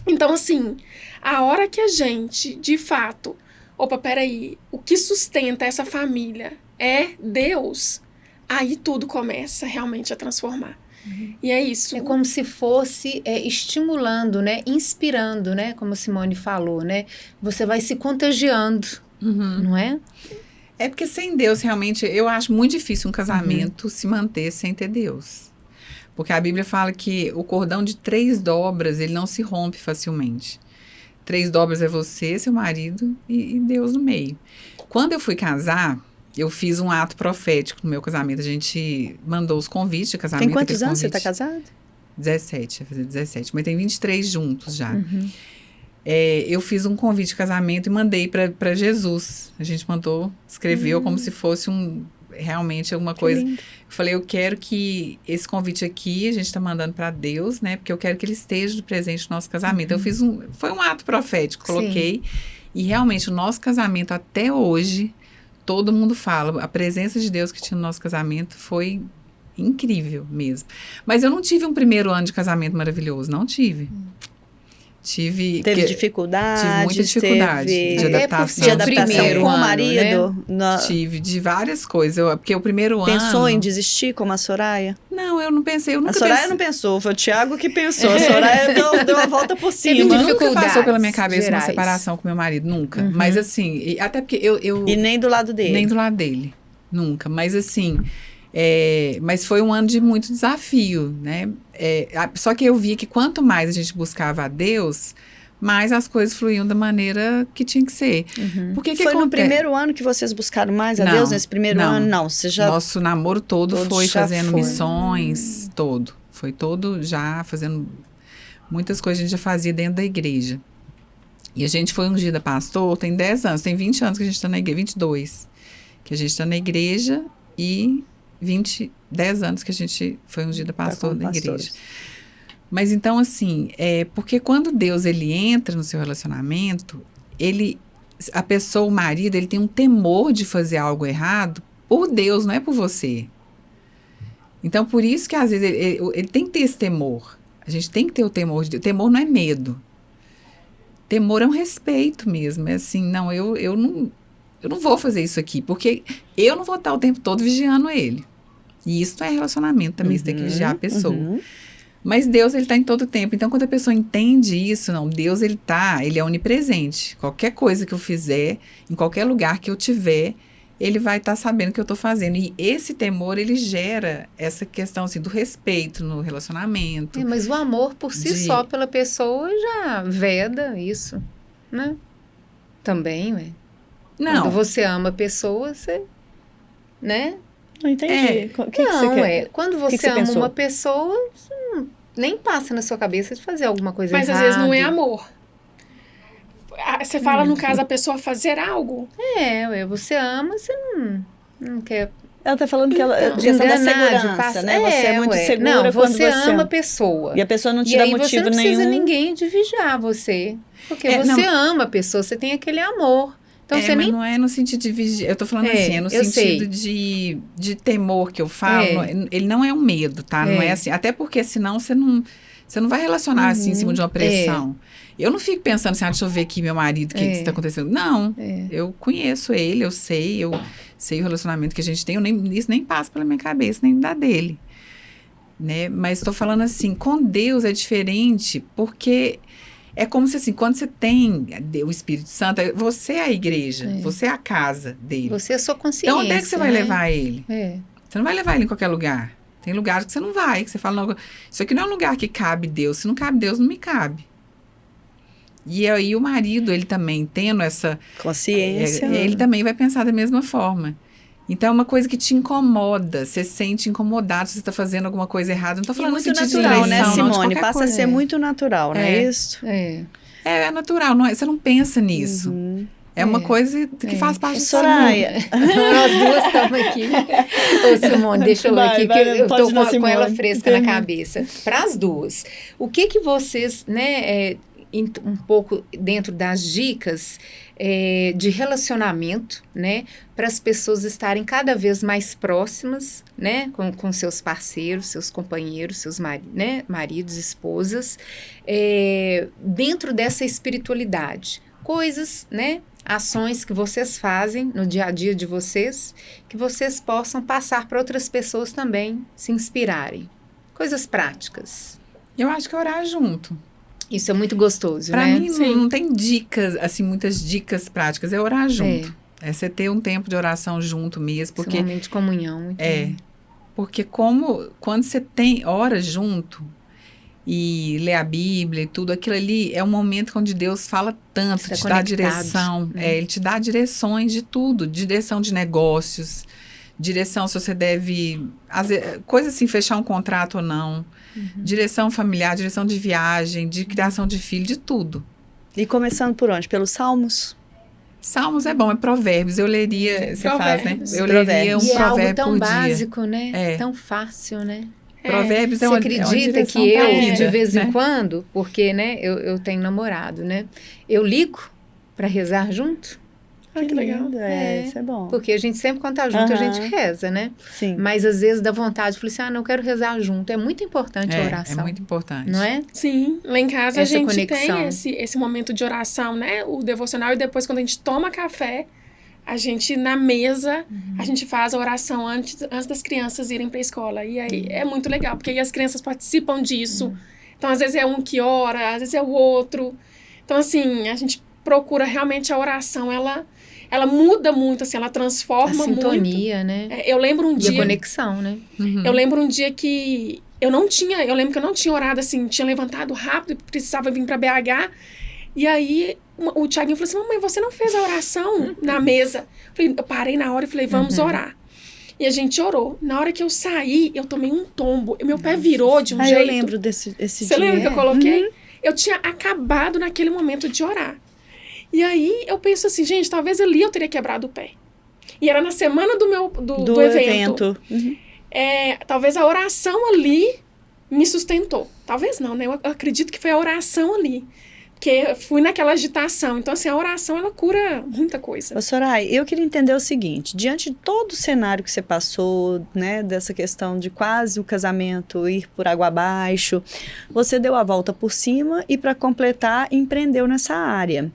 Então, assim, a hora que a gente, de fato... Opa, peraí, o que sustenta essa família é Deus, aí tudo começa realmente a transformar. E é isso. É como se fosse estimulando, né? Inspirando, né? Como a Simone falou, né? Você vai se contagiando, não é? É porque sem Deus, realmente, eu acho muito difícil um casamento se manter sem ter Deus. Porque a Bíblia fala que o cordão de 3 dobras, ele não se rompe facilmente. 3 dobras é você, seu marido e Deus no meio. Quando eu fui casar, eu fiz um ato profético no meu casamento. A gente mandou os convites de casamento. Tem quantos anos você está casado? 17, vai fazer 17. Mas tem 23 juntos já. Eu fiz um convite de casamento e mandei para Jesus. A gente mandou, escreveu como se fosse realmente alguma coisa. Lindo. Eu falei, eu quero que esse convite aqui, a gente está mandando para Deus, né? Porque eu quero que ele esteja presente no nosso casamento. Eu fiz foi um ato profético, coloquei. E realmente, o nosso casamento até hoje, todo mundo fala, a presença de Deus que tinha no nosso casamento foi incrível mesmo. Mas eu não tive um primeiro ano de casamento maravilhoso, não tive. Teve dificuldade? Tive muita dificuldade de adaptação. De adaptação com o marido? Né? Tive, de várias coisas. Porque o primeiro ano... Pensou em desistir como a Soraya? Não, eu não pensei. Eu nunca a Soraya não pensou, foi o Thiago que pensou. A Soraya deu a volta por cima. Nunca passou pela minha cabeça gerais. uma separação com meu marido, nunca. Mas assim, até porque eu... E nem do lado dele? Nem do lado dele, nunca. Mas assim... mas foi um ano de muito desafio, né? Só que eu vi que quanto mais a gente buscava a Deus, mais as coisas fluíam da maneira que tinha que ser. Porque foi no primeiro ano que vocês buscaram mais a Deus? Nesse primeiro ano? Não, você já... Nosso namoro todo foi fazendo missões, todo. Foi todo já fazendo... Muitas coisas a gente já fazia dentro da igreja. E a gente foi ungida pastor, tem 10 anos, tem 20 anos que a gente está na igreja, 22. Que a gente está na igreja e... 10 anos que a gente foi ungida pastor da igreja. Mas então, assim, porque quando Deus, ele entra no seu relacionamento, a pessoa, o marido, ele tem um temor de fazer algo errado por Deus, não é por você. Então, por isso que às vezes ele tem que ter esse temor. A gente tem que ter o temor de Deus. Temor não é medo. Temor é um respeito mesmo. É assim, não, eu não vou fazer isso aqui, porque eu não vou estar o tempo todo vigiando ele. E isso não é relacionamento também, você tem que vigiar a pessoa. Mas Deus, ele está em todo tempo. Então, quando a pessoa entende isso, não, Deus, ele é onipresente. Qualquer coisa que eu fizer, em qualquer lugar que eu tiver, ele vai estar sabendo o que eu estou fazendo. E esse temor, ele gera essa questão, assim, do respeito no relacionamento. Mas o amor por si só pela pessoa já veda isso, né? Também, ué. Não. Quando você ama a pessoa, você, né? Não entendi. O que não, você quer? quando você ama uma pessoa, nem passa na sua cabeça de fazer alguma coisa errada. Mas às vezes não é amor. Você fala, no caso, a pessoa fazer algo. Você ama, você não quer... Ela tá falando que ela de questão da enganar, segurança, né? Você é muito segura não, quando você ama a pessoa. E a pessoa não te dá motivo nenhum. E aí você não precisa ninguém de vigiar você. Porque você ama a pessoa, você tem aquele amor. Então você mas nem... não é no sentido de vigiar. Eu tô falando assim, é no sentido de temor que eu falo. Ele não é um medo, tá? Não é assim. Até porque senão você não vai relacionar assim em cima de uma pressão. Eu não fico pensando assim, deixa eu ver aqui meu marido, o que está acontecendo. Não, eu conheço ele, eu sei o relacionamento que a gente tem, isso nem passa pela minha cabeça, nem da dele. Né? Mas estou falando assim, com Deus é diferente, porque é como se assim, quando você tem o Espírito Santo, você é a igreja, você é a casa dele. Você é a sua consciência. Então onde é que você vai levar ele? Você não vai levar ele em qualquer lugar. Tem lugares que você não vai, que você fala, não, isso aqui não é um lugar que cabe Deus, se não cabe Deus, não me cabe. E aí o marido, ele também tendo essa... consciência. Ele também vai pensar da mesma forma. Então, é uma coisa que te incomoda. Você se sente incomodado se você está fazendo alguma coisa errada. Não estou falando muito natural, né, Simone? Passa a ser muito natural, não é isso? É natural. Não é, você não pensa nisso. É uma coisa que faz parte do Soraya. Nós duas estamos aqui. Ô, Simone, deixa eu aqui, que eu estou com ela fresca na cabeça. Para as duas. O que vocês, né... um pouco dentro das dicas de relacionamento, né, para as pessoas estarem cada vez mais próximas, né, com seus parceiros, seus companheiros, seus maridos, esposas, dentro dessa espiritualidade. Coisas, né, ações que vocês fazem no dia a dia de vocês, que vocês possam passar para outras pessoas também se inspirarem. Coisas práticas. Eu acho que orar junto. Isso é muito gostoso, pra né? Pra mim, não tem dicas, assim, muitas dicas práticas. É orar junto. É você ter um tempo de oração junto mesmo. Porque, esse momento de comunhão. Então. Porque quando você ora junto e lê a Bíblia e tudo, aquilo ali é um momento onde Deus fala tanto, te dá direção. Ele te dá direções de tudo. Direção de negócios, direção se você deve... coisa assim, fechar um contrato ou não. Direção familiar, direção de viagem, de criação de filho, de tudo. E começando por onde? Pelos Salmos? Salmos é bom, é provérbios. Eu leria, você faz, né? Eu leria um provérbio por dia. Tão básico, né? Tão fácil, né? Provérbios você acredita que eu, de vez em quando, porque, né, eu tenho namorado, né? Eu ligo para rezar junto. Que legal. Isso é bom. Porque a gente sempre, quando tá junto, a gente reza, né? Sim. Mas às vezes dá vontade, eu falei assim, não, eu quero rezar junto. É muito importante a oração. É muito importante. Não é? Sim. Lá em casa Essa a gente conexão. tem esse momento de oração, né? O devocional, e depois quando a gente toma café, a gente, na mesa, a gente faz a oração antes das crianças irem para a escola. E aí é muito legal, porque aí as crianças participam disso. Então, às vezes é um que ora, às vezes é o outro. Então, assim, a gente procura realmente a oração, ela muda muito, assim, ela transforma muito. A sintonia, né? Eu lembro um dia... E a conexão, né? Eu lembro um dia que eu lembro que eu não tinha orado, assim, tinha levantado rápido, precisava vir para BH. E aí, o Thiaguinho falou assim, mamãe, você não fez a oração na mesa? Eu parei na hora e falei, vamos orar. E a gente orou. Na hora que eu saí, eu tomei um tombo. Meu pé virou de um jeito. Eu lembro desse dia. Você lembra que eu coloquei? Eu tinha acabado naquele momento de orar. E aí, eu penso assim, gente, talvez ali eu teria quebrado o pé. E era na semana do evento. Talvez a oração ali me sustentou. Talvez não, né? Eu acredito que foi a oração ali. Porque fui naquela agitação. Então, assim, a oração, ela cura muita coisa. Ô, Soraya, eu queria entender o seguinte. Diante de todo o cenário que você passou, né, dessa questão de quase o casamento ir por água abaixo, você deu a volta por cima e, para completar, empreendeu nessa área.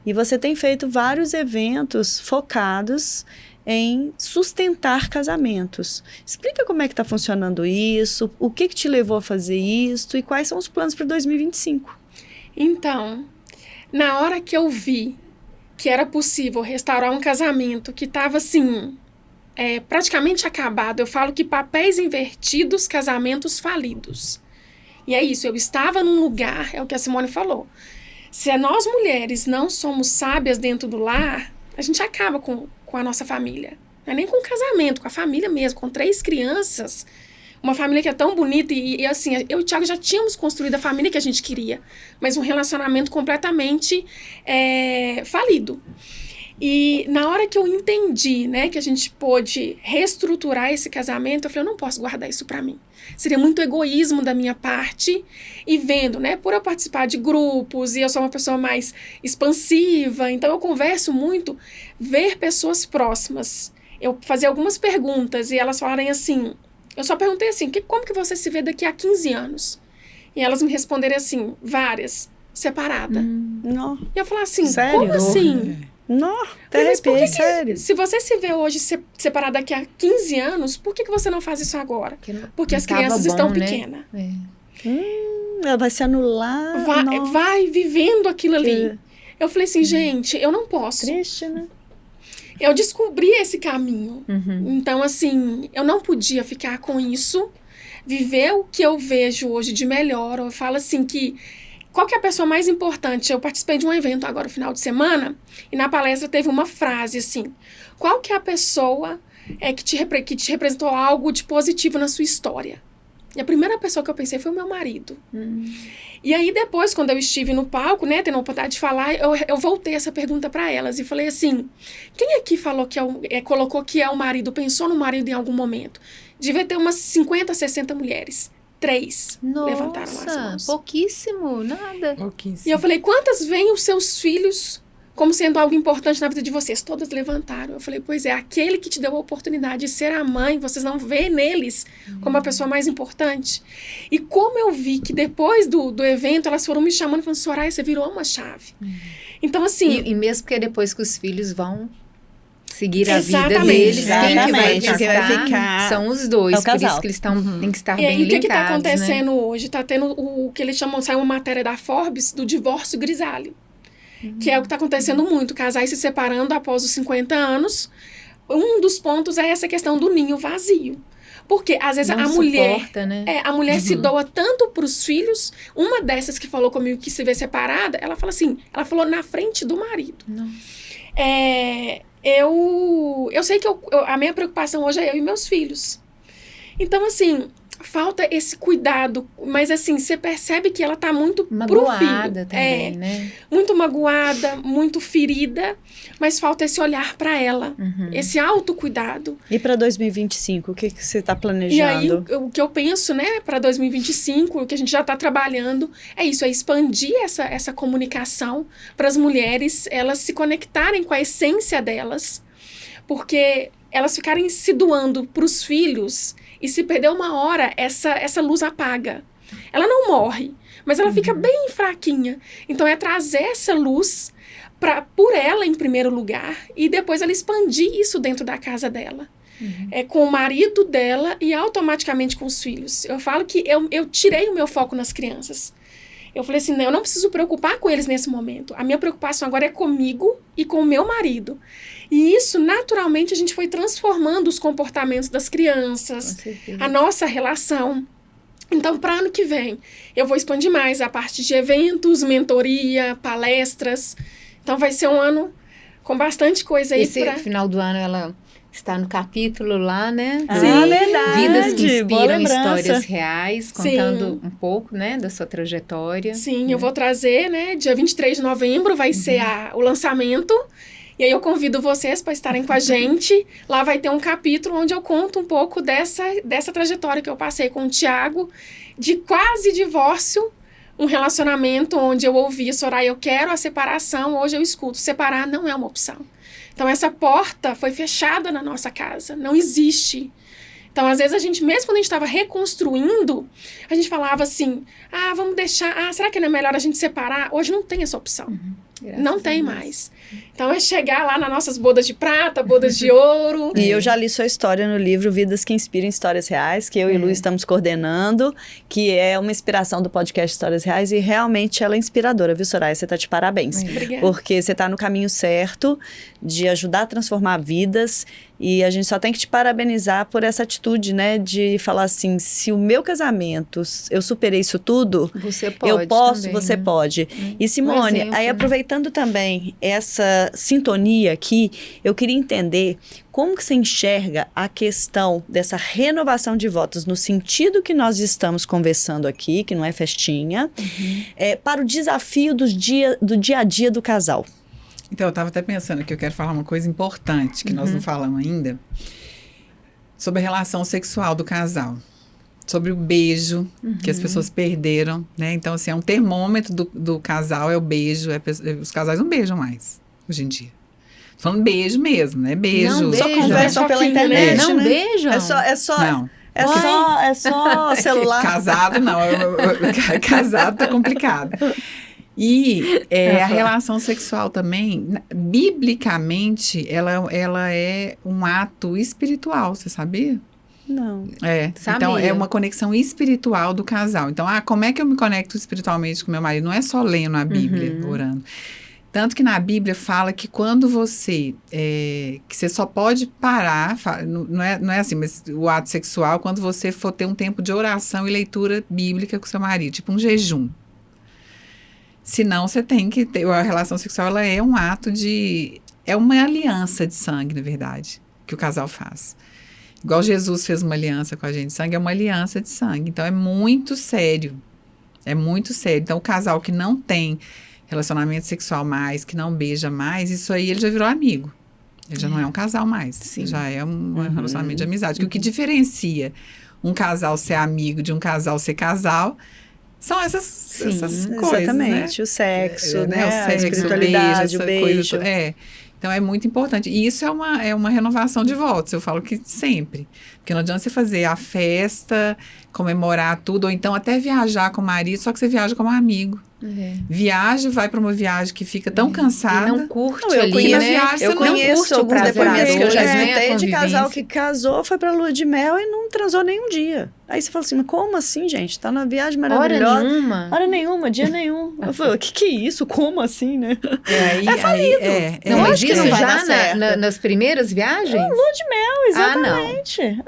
E você tem feito vários eventos focados em sustentar casamentos. Explica como é que está funcionando isso, o que te levou a fazer isso e quais são os planos para 2025. Então, na hora que eu vi que era possível restaurar um casamento que estava, assim, praticamente acabado, eu falo que papéis invertidos, casamentos falidos. E é isso, eu estava num lugar, é o que a Simone falou. Se nós mulheres não somos sábias dentro do lar, a gente acaba com a nossa família. Não é nem com casamento, com a família mesmo, com 3 crianças. Uma família que é tão bonita e assim, eu e o Thiago já tínhamos construído a família que a gente queria, mas um relacionamento completamente falido. E na hora que eu entendi, né, que a gente pôde reestruturar esse casamento, eu falei, eu não posso guardar isso pra mim. Seria muito egoísmo da minha parte. E vendo, né, por eu participar de grupos e eu sou uma pessoa mais expansiva, então eu converso muito, ver pessoas próximas. Eu fazia algumas perguntas e elas falarem assim, eu só perguntei assim, como que você se vê daqui a 15 anos? E elas me responderem assim, várias, separada. Não. E eu falar assim, Sério? como assim? Não, Mas por que sério. se você se vê hoje separada daqui a 15 anos, por que você não faz isso agora? Porque as crianças estão pequenas. Ela vai se anular. Vai vivendo aquilo ali. Eu falei assim, gente, eu não posso. Triste, né? Eu descobri esse caminho. Então, assim, eu não podia ficar com isso, viver o que eu vejo hoje de melhor. Eu falo assim que qual que é a pessoa mais importante? Eu participei de um evento agora no final de semana e na palestra teve uma frase assim, qual que é a pessoa que te representou algo de positivo na sua história? E a primeira pessoa que eu pensei foi o meu marido. E aí depois, quando eu estive no palco, né, tendo a oportunidade de falar, eu voltei essa pergunta para elas e falei assim, quem aqui falou que colocou que é o marido, pensou no marido em algum momento? Devia ter umas 50, 60 mulheres. 3 levantaram as mãos. Pouquíssimo, nada. E eu falei, quantas veem os seus filhos como sendo algo importante na vida de vocês? Todas levantaram. Eu falei, pois é, aquele que te deu a oportunidade de ser a mãe, vocês não veem neles como a pessoa mais importante. E como eu vi que depois do evento, elas foram me chamando e falando, Soraya, você virou uma chave. Então, assim... E mesmo porque depois que os filhos vão seguir a vida Exatamente. deles, quem que vai Exatamente. ficar são os dois. É o Por casal. isso que eles têm que estar E bem aí, o que linkados, está acontecendo né? hoje? Está tendo o que eles chamam, saiu uma matéria da Forbes, do divórcio grisalho. Que é o que está acontecendo muito, casais se separando após os 50 anos. Um dos pontos é essa questão do ninho vazio. Porque, às vezes, Não a mulher... suporta, né? A mulher se doa tanto para os filhos. Uma dessas que falou comigo que se vê separada, ela fala assim, ela falou na frente do marido. Nossa. Eu sei que a minha preocupação hoje é eu e meus filhos. Então, assim, falta esse cuidado, mas assim, você percebe que ela tá muito Magoada pro filho. também, né? Muito magoada, muito ferida, mas falta esse olhar para ela, esse autocuidado. E para 2025, o que você está E aí, planejando? o que eu penso, né, para 2025, o que a gente já está trabalhando, é isso, é expandir essa comunicação para as mulheres, elas se conectarem com a essência delas, porque elas ficarem se doando para os filhos e se perder uma hora, essa luz apaga. Ela não morre, mas ela fica bem fraquinha. Então, é trazer essa luz por ela, em primeiro lugar, e depois ela expandir isso dentro da casa dela. Com o marido dela e automaticamente com os filhos. Eu falo que eu tirei o meu foco nas crianças. Eu falei assim, eu não preciso preocupar com eles nesse momento. A minha preocupação agora é comigo e com o meu marido. E isso, naturalmente, a gente foi transformando os comportamentos das crianças, a nossa relação. Então, para ano que vem, eu vou expandir mais a parte de eventos, mentoria, palestras. Então, vai ser um ano com bastante coisa aí. Esse final do ano, ela está no capítulo lá, né? Sim, verdade. Vidas que Boa inspiram lembrança. histórias reais, contando um pouco, né, da sua trajetória. Sim, eu vou trazer, né, dia 23 de novembro vai ser o lançamento. E aí eu convido vocês para estarem com a gente. Lá vai ter um capítulo onde eu conto um pouco dessa trajetória que eu passei com o Thiago, de quase divórcio, um relacionamento onde eu ouvia, Soraya, eu quero a separação, hoje eu escuto, separar não é uma opção. Então, essa porta foi fechada na nossa casa, não existe. Então, às vezes, a gente, mesmo quando a gente estava reconstruindo, a gente falava assim, vamos deixar, será que não é melhor a gente separar? Hoje não tem essa opção. Não tem mais. Então, é chegar lá nas nossas bodas de prata, bodas de ouro. E eu já li sua história no livro Vidas que Inspiram Histórias Reais, que eu e Lu estamos coordenando, que é uma inspiração do podcast Histórias Reais, e realmente ela é inspiradora, viu, Soraya? Você tá de parabéns. Obrigada. Porque você tá no caminho certo de ajudar a transformar vidas, e a gente só tem que te parabenizar por essa atitude, né, de falar assim, se o meu casamento, eu superei isso tudo, Você pode eu posso, também, você né? pode. E Simone, exemplo, aí né? aproveitando aproveitando também essa sintonia aqui, eu queria entender como que você enxerga a questão dessa renovação de votos, no sentido que nós estamos conversando aqui, que não é festinha, para o desafio do dia a dia do casal. Então, eu estava até pensando que eu quero falar uma coisa importante, que nós não falamos ainda, sobre a relação sexual do casal. Sobre o beijo que as pessoas perderam, né? Então, assim, é um termômetro do casal, é o beijo. Os casais não beijam mais, hoje em dia. Tô falando beijo mesmo, né? Beijo. Não Só beijam. conversam pela Pouquinho, internet, Não né? beijam? Não. É só celular. Casado, não. Casado tá complicado. E a relação sexual também, biblicamente, ela é um ato espiritual, você sabia? Não. Sabia. Então é uma conexão espiritual do casal. Então, como é que eu me conecto espiritualmente com meu marido? Não é só lendo a Bíblia, orando. Tanto que na Bíblia fala que quando você, que você só pode parar, não é assim, mas o ato sexual, quando você for ter um tempo de oração e leitura bíblica com seu marido, tipo um jejum. Senão você tem que ter, a relação sexual ela é um ato é uma aliança de sangue, na verdade, que o casal faz. Igual Jesus fez uma aliança com a gente de sangue, é uma aliança de sangue. Então, é muito sério. É muito sério. Então, o casal que não tem relacionamento sexual mais, que não beija mais, isso aí ele já virou amigo. Ele já não é um casal mais. Sim. Já é um relacionamento de amizade. Que o que diferencia um casal ser amigo de um casal ser casal são essas coisas, Exatamente. né? O sexo, né? O A sexo, espiritualidade, o essa beijo. coisa. Então, é muito importante. E isso é uma renovação de votos. Eu falo que sempre. Porque não adianta você fazer a festa, comemorar tudo, ou então até viajar com o marido, só que você viaja como amigo. Viaja, vai para uma viagem que fica tão cansada. E não curte Eu ali, conheço, né? eu conheço alguns prazerador, depoimentos que eu já né? escutei A de casal convivência. que casou, foi pra lua de mel e não transou nenhum dia. Aí você fala assim, mas como assim, gente? Tá na viagem Hora maravilhosa. nenhuma. Hora nenhuma, dia nenhum. Eu falei, o que é isso? Como assim, né? Não, mas lógico que isso não vai já dar certo. nas primeiras viagens? Lua de mel, exatamente.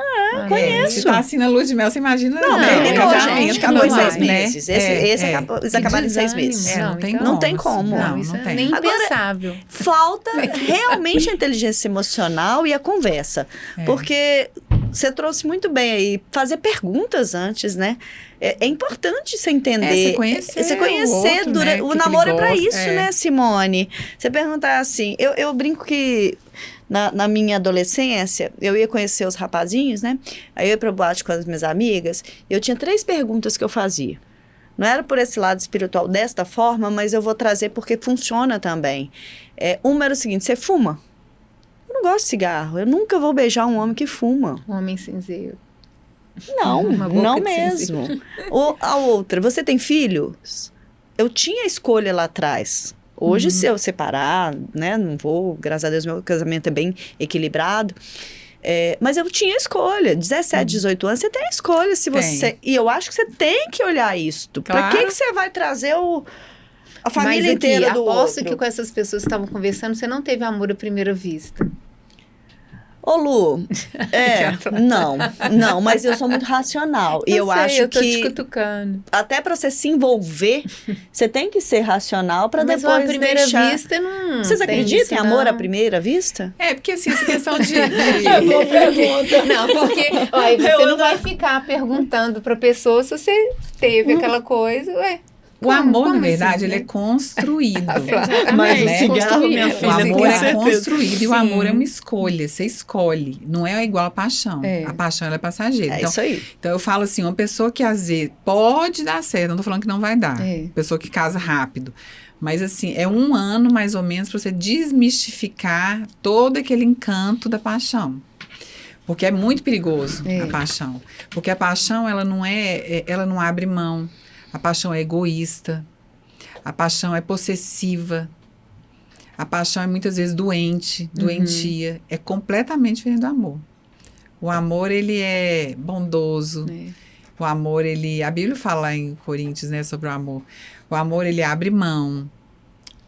Se tá assim na lua de mel, você imagina. Não, Não, terminou, casamento, gente. Acabou em não 6 vai, né? meses. Eles acabaram em 6 meses. Desânimo. Não tem como. Não, isso não é tem. nem Agora, impensável. Falta realmente a inteligência emocional e a conversa. Porque você trouxe muito bem aí, fazer perguntas antes, né? É importante você entender. Você conhecer o outro, né? O Que namoro é ele pra gosta, isso, né, Simone? Você perguntar assim, eu brinco que na minha adolescência, eu ia conhecer os rapazinhos, né? Aí eu ia pra boate com as minhas amigas, e eu tinha 3 perguntas que eu fazia. Não era por esse lado espiritual desta forma, mas eu vou trazer porque funciona também. Uma era o seguinte, você fuma? Eu não gosto de cigarro, eu nunca vou beijar um homem que fuma. Homem cinzeiro. Não, Uma boca não de mesmo. A outra, você tem filhos? Eu tinha escolha lá atrás. Hoje, se eu separar, né, não vou, graças a Deus, meu casamento é bem equilibrado. Mas eu tinha escolha. 17, 18 anos, você tem a escolha. Se você, e eu acho que você tem que olhar isto. Claro. Pra que você vai trazer a família Mas inteira do aposto outro? que com essas pessoas que estavam conversando, você não teve amor à primeira vista. Ô, Lu, não, mas eu sou muito racional. E eu acho eu tô te que cutucando. até para você se envolver, você tem que ser racional para Mas depois à primeira deixar... vista não. Vocês tem acreditam em isso, amor não. à primeira vista? Porque assim, essa questão de Boa pergunta. Não, porque aí você não vai ficar perguntando pra pessoa se você teve aquela coisa, ué. o amor, como na verdade, assim, ele né? é construído. Mas o né? cigarro, minha O filha, amor com é certeza. construído e o Sim. amor é uma escolha. Você escolhe. Não é igual a paixão. É. A paixão ela é passageira. É Então, isso aí. então, eu falo assim, uma pessoa que às vezes pode dar certo, não tô falando que não vai dar. É. Pessoa que casa rápido. Mas assim, é 1 ano mais ou menos para você desmistificar todo aquele encanto da paixão. Porque é muito perigoso a paixão. Porque a paixão, ela não abre mão. A paixão é egoísta. A paixão é possessiva. A paixão é muitas vezes doentia. É completamente diferente do amor. O amor, ele é bondoso. O amor, a Bíblia fala em Coríntios, né, sobre o amor. O amor, ele abre mão.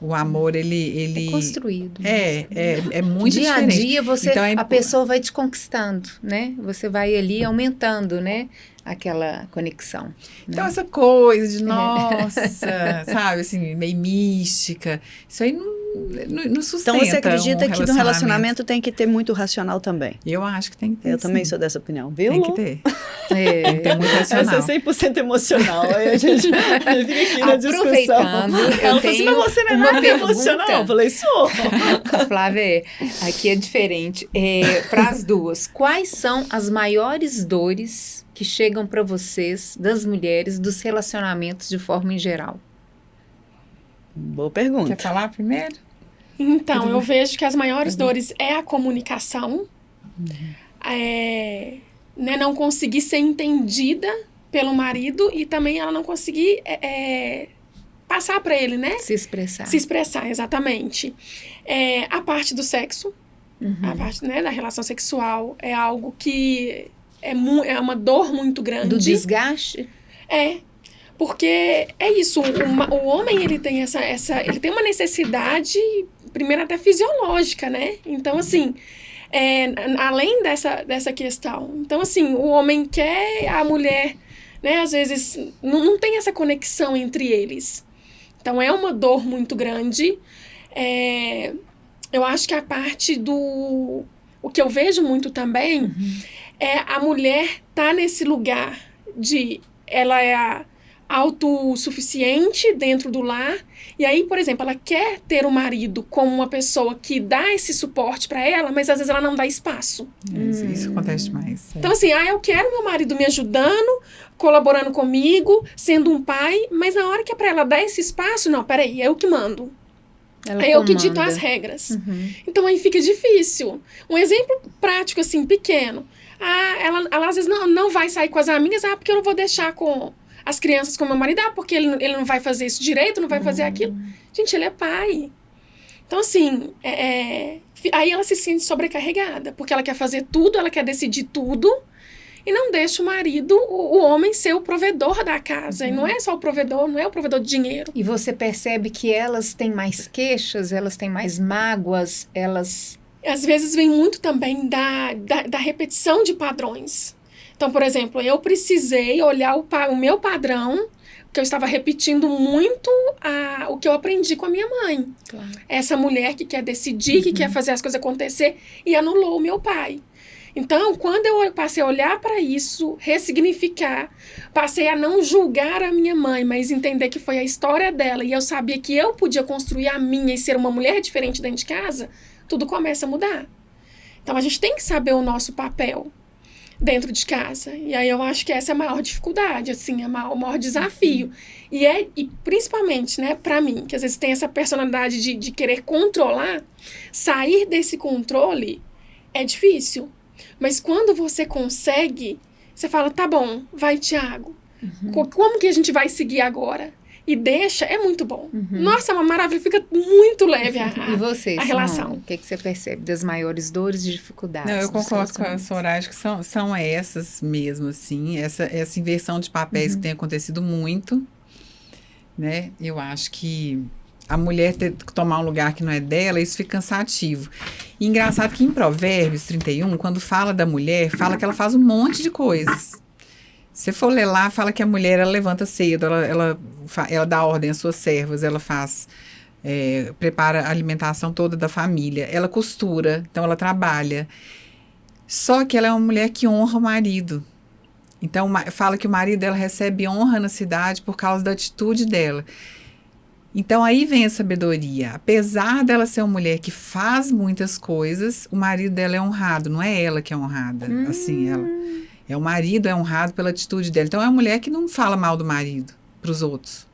O amor, ele É construído. é muito Dia diferente. a dia, Então, a pessoa vai te conquistando, né? Você vai ali aumentando, né? Aquela conexão. Então, né? essa coisa de, nossa, sabe, assim, meio mística, isso aí não sustenta. Então você acredita um que no relacionamento tem que ter muito racional também? Eu acho que tem que ter. Eu também sim. sou dessa opinião, viu? Tem que ter. É. Tem que ter muito racional. Essa é 100% emocional. Aí a gente fica aqui na discussão. Aproveitando, eu Ela falou assim, tenho mas você não é uma nada pergunta. emocional. Eu falei, sou. Flávia, aqui é diferente. Para as duas, quais são as maiores dores que chegam para vocês, das mulheres, dos relacionamentos de forma em geral? Boa pergunta. Quer falar primeiro? Então, eu vejo que as maiores dores é a comunicação, né, não conseguir ser entendida pelo marido e também ela não conseguir passar para ele, né? Se expressar. Se expressar, exatamente. A parte do sexo, a parte, né, da relação sexual é algo que é uma dor muito grande. Do desgaste? Porque é isso, o homem ele tem ele tem uma necessidade, primeiro até fisiológica, né? Então, assim, além dessa questão. Então, assim, o homem quer, a mulher, né, às vezes, não tem essa conexão entre eles. Então, é uma dor muito grande. Eu acho que a parte o que eu vejo muito também é a mulher tá nesse lugar de ela é autossuficiente dentro do lar, e aí, por exemplo, ela quer ter o marido como uma pessoa que dá esse suporte para ela, mas às vezes ela não dá espaço. Isso acontece demais. Então, assim, eu quero meu marido me ajudando, colaborando comigo, sendo um pai, mas na hora que é pra ela dar esse espaço, não, peraí, é eu que mando. Ela É eu que comanda. dito as regras. Então, aí fica difícil. Um exemplo prático, assim, pequeno. Ela às vezes não vai sair com as amigas, porque eu não vou deixar com as crianças com meu marido, porque ele não vai fazer isso direito, não vai fazer aquilo. Gente, ele é pai. Então, assim, aí ela se sente sobrecarregada, porque ela quer fazer tudo, ela quer decidir tudo, e não deixa o marido, o homem, ser o provedor da casa. E não é só o provedor, não é o provedor de dinheiro. E você percebe que elas têm mais queixas, elas têm mais mágoas, elas... Às vezes vem muito também da repetição de padrões. Então, por exemplo, eu precisei olhar o meu padrão, porque eu estava repetindo muito o que eu aprendi com a minha mãe. Claro. Essa mulher que quer decidir, que quer fazer as coisas acontecer, e anulou o meu pai. Então, quando eu passei a olhar para isso, ressignificar, passei a não julgar a minha mãe, mas entender que foi a história dela, e eu sabia que eu podia construir a minha e ser uma mulher diferente dentro de casa, tudo começa a mudar. Então, a gente tem que saber o nosso papel dentro de casa. E aí eu acho que essa é a maior dificuldade, assim, o maior desafio. E principalmente, né, pra mim, que às vezes tem essa personalidade de querer controlar, sair desse controle é difícil. Mas quando você consegue, você fala, tá bom, vai, Thiago. Como que a gente vai seguir agora? E deixa, é muito bom. Nossa, é uma maravilha, fica muito leve E você, a relação. Simone, o que você percebe das maiores dores e dificuldades? Não, eu dos concordo com a relacionamentos? Soraya, acho que são essas mesmo, assim, essa inversão de papéis que tem acontecido muito, né? Eu acho que a mulher ter que tomar um lugar que não é dela, isso fica cansativo. E engraçado que em Provérbios 31, quando fala da mulher, fala que ela faz um monte de coisas. Se for ler lá, fala que a mulher, ela levanta cedo, ela dá ordem às suas servas, ela prepara a alimentação toda da família, ela costura, então ela trabalha. Só que ela é uma mulher que honra o marido. Então, fala que o marido dela recebe honra na cidade por causa da atitude dela. Então, aí vem a sabedoria. Apesar dela ser uma mulher que faz muitas coisas, o marido dela é honrado, não é ela que é honrada. Assim, o marido é honrado pela atitude dela. Então, é uma mulher que não fala mal do marido para os outros,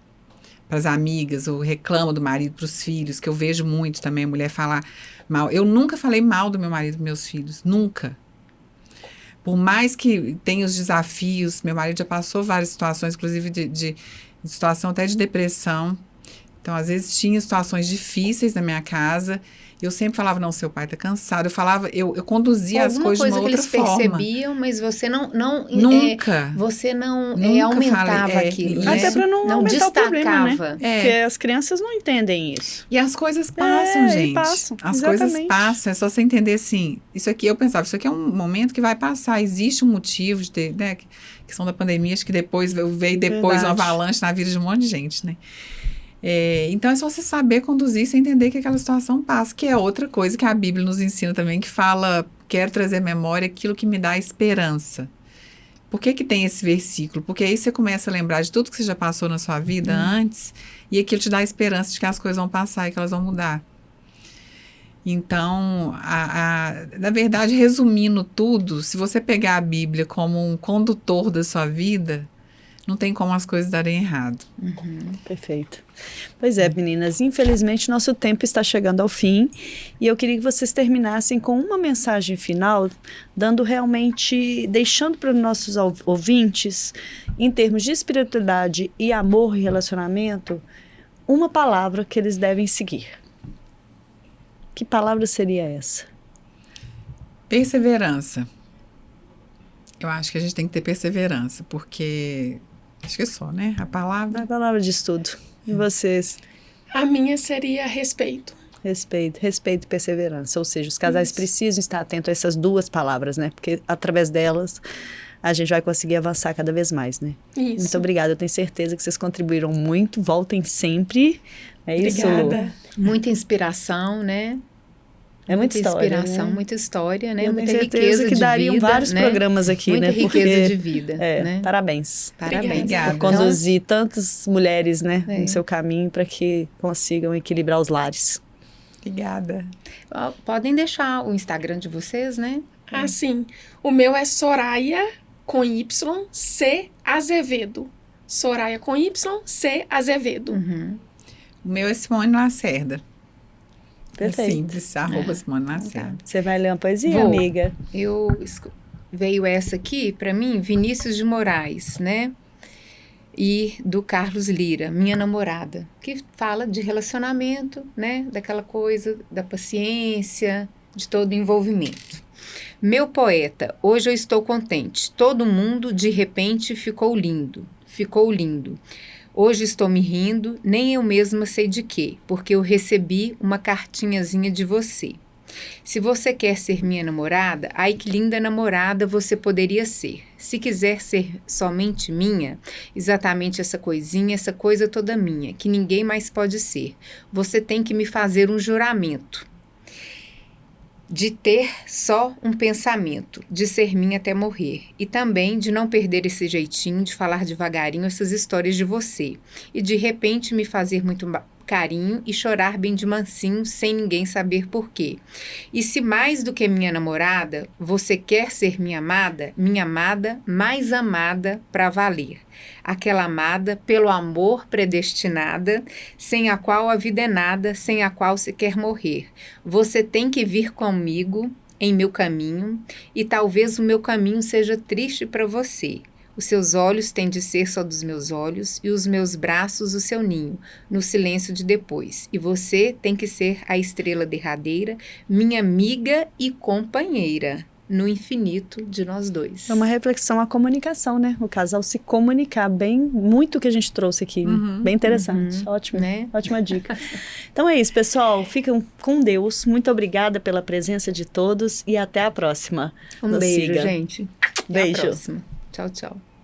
para as amigas, ou reclama do marido para os filhos, que eu vejo muito também a mulher falar mal. Eu nunca falei mal do meu marido para meus filhos, nunca. Por mais que tenha os desafios, meu marido já passou várias situações, inclusive de situação até de depressão. Então, às vezes, tinha situações difíceis na minha casa Eu sempre falava, não, seu pai tá cansado. Eu falava, eu conduzia as coisas de uma outra forma. Alguma coisa que eles percebiam, mas você não Nunca. você não Nunca aumentava falei, aquilo, isso. né? Até para não aumentar destacava. o problema, né? É. Porque as crianças não entendem isso. E as coisas passam, e gente. passam, As exatamente. coisas passam. É só você entender assim. Isso aqui, eu pensava, isso aqui é um momento que vai passar. Existe um motivo de ter, né? Questão da pandemia, acho que depois veio depois uma avalanche na vida de um monte de gente, né? Então é só você saber conduzir, você entender que aquela situação passa, que é outra coisa que a Bíblia nos ensina também, que fala, quero trazer à memória aquilo que me dá esperança. Por que tem esse versículo? Porque aí você começa a lembrar de tudo que você já passou na sua vida antes, e aquilo te dá a esperança de que as coisas vão passar e que elas vão mudar. Então, na verdade, resumindo tudo, se você pegar a Bíblia como um condutor da sua vida, não tem como as coisas darem errado. Perfeito. Pois é, meninas, infelizmente nosso tempo está chegando ao fim e eu queria que vocês terminassem com uma mensagem final, dando realmente, deixando para os nossos ouvintes, em termos de espiritualidade e amor e relacionamento, uma palavra que eles devem seguir. Que palavra seria essa? Perseverança. Eu acho que a gente tem que ter perseverança, porque acho que é só, né? A palavra diz tudo. E vocês? A minha seria respeito. Respeito e perseverança. Ou seja, os casais precisam estar atentos a essas duas palavras, né? Porque através delas a gente vai conseguir avançar cada vez mais, né? Isso. Muito obrigada. Eu tenho certeza que vocês contribuíram muito. Voltem sempre. É isso, Obrigada. Lu? Muita inspiração, né? É muita história, inspiração, né? muita história, né? Eu muita tenho certeza riqueza que de dariam vida, vários né? programas aqui, muita né? riqueza de vida, né? Parabéns. Parabéns. Obrigada. Por conduzir tantas mulheres, né, É. no seu caminho para que consigam equilibrar os lares. Obrigada. Podem deixar o Instagram de vocês, né? Assim, o meu é Soraya com Y, C Azevedo. Soraya com Y, C Azevedo. Uhum. O meu é Simone Lacerda. Perfeito. É simples, @Simone Lacerda. Você vai ler uma poesia, Vou. amiga? Veio essa aqui, para mim, Vinícius de Moraes, né? E do Carlos Lira, Minha Namorada, que fala de relacionamento, né? Daquela coisa da paciência, de todo o envolvimento. Meu poeta, hoje eu estou contente. Todo mundo, de repente, ficou lindo. Ficou lindo. Hoje estou me rindo, nem eu mesma sei de quê, porque eu recebi uma cartinhazinha de você. Se você quer ser minha namorada, ai que linda namorada você poderia ser. Se quiser ser somente minha, exatamente essa coisinha, essa coisa toda minha, que ninguém mais pode ser. Você tem que me fazer um juramento de ter só um pensamento, de ser minha até morrer, e também de não perder esse jeitinho de falar devagarinho essas histórias de você, e de repente me fazer muito carinho e chorar bem de mansinho sem ninguém saber por quê. E se mais do que minha namorada, você quer ser minha amada mais amada pra valer. Aquela amada pelo amor predestinada, sem a qual a vida é nada, sem a qual se quer morrer. Você tem que vir comigo em meu caminho, e talvez o meu caminho seja triste para você. Os seus olhos têm de ser só dos meus olhos e os meus braços o seu ninho, no silêncio de depois. E você tem que ser a estrela derradeira, minha amiga e companheira, no infinito de nós dois. É uma reflexão à comunicação, né? O casal se comunicar bem, muito que a gente trouxe aqui. Bem interessante. Ótimo, né? Ótima dica. Então é isso, pessoal. Fiquem com Deus. Muito obrigada pela presença de todos e até a próxima. Um Nos beijo, siga. gente. Até Beijo. a próxima. Tchau, tchau.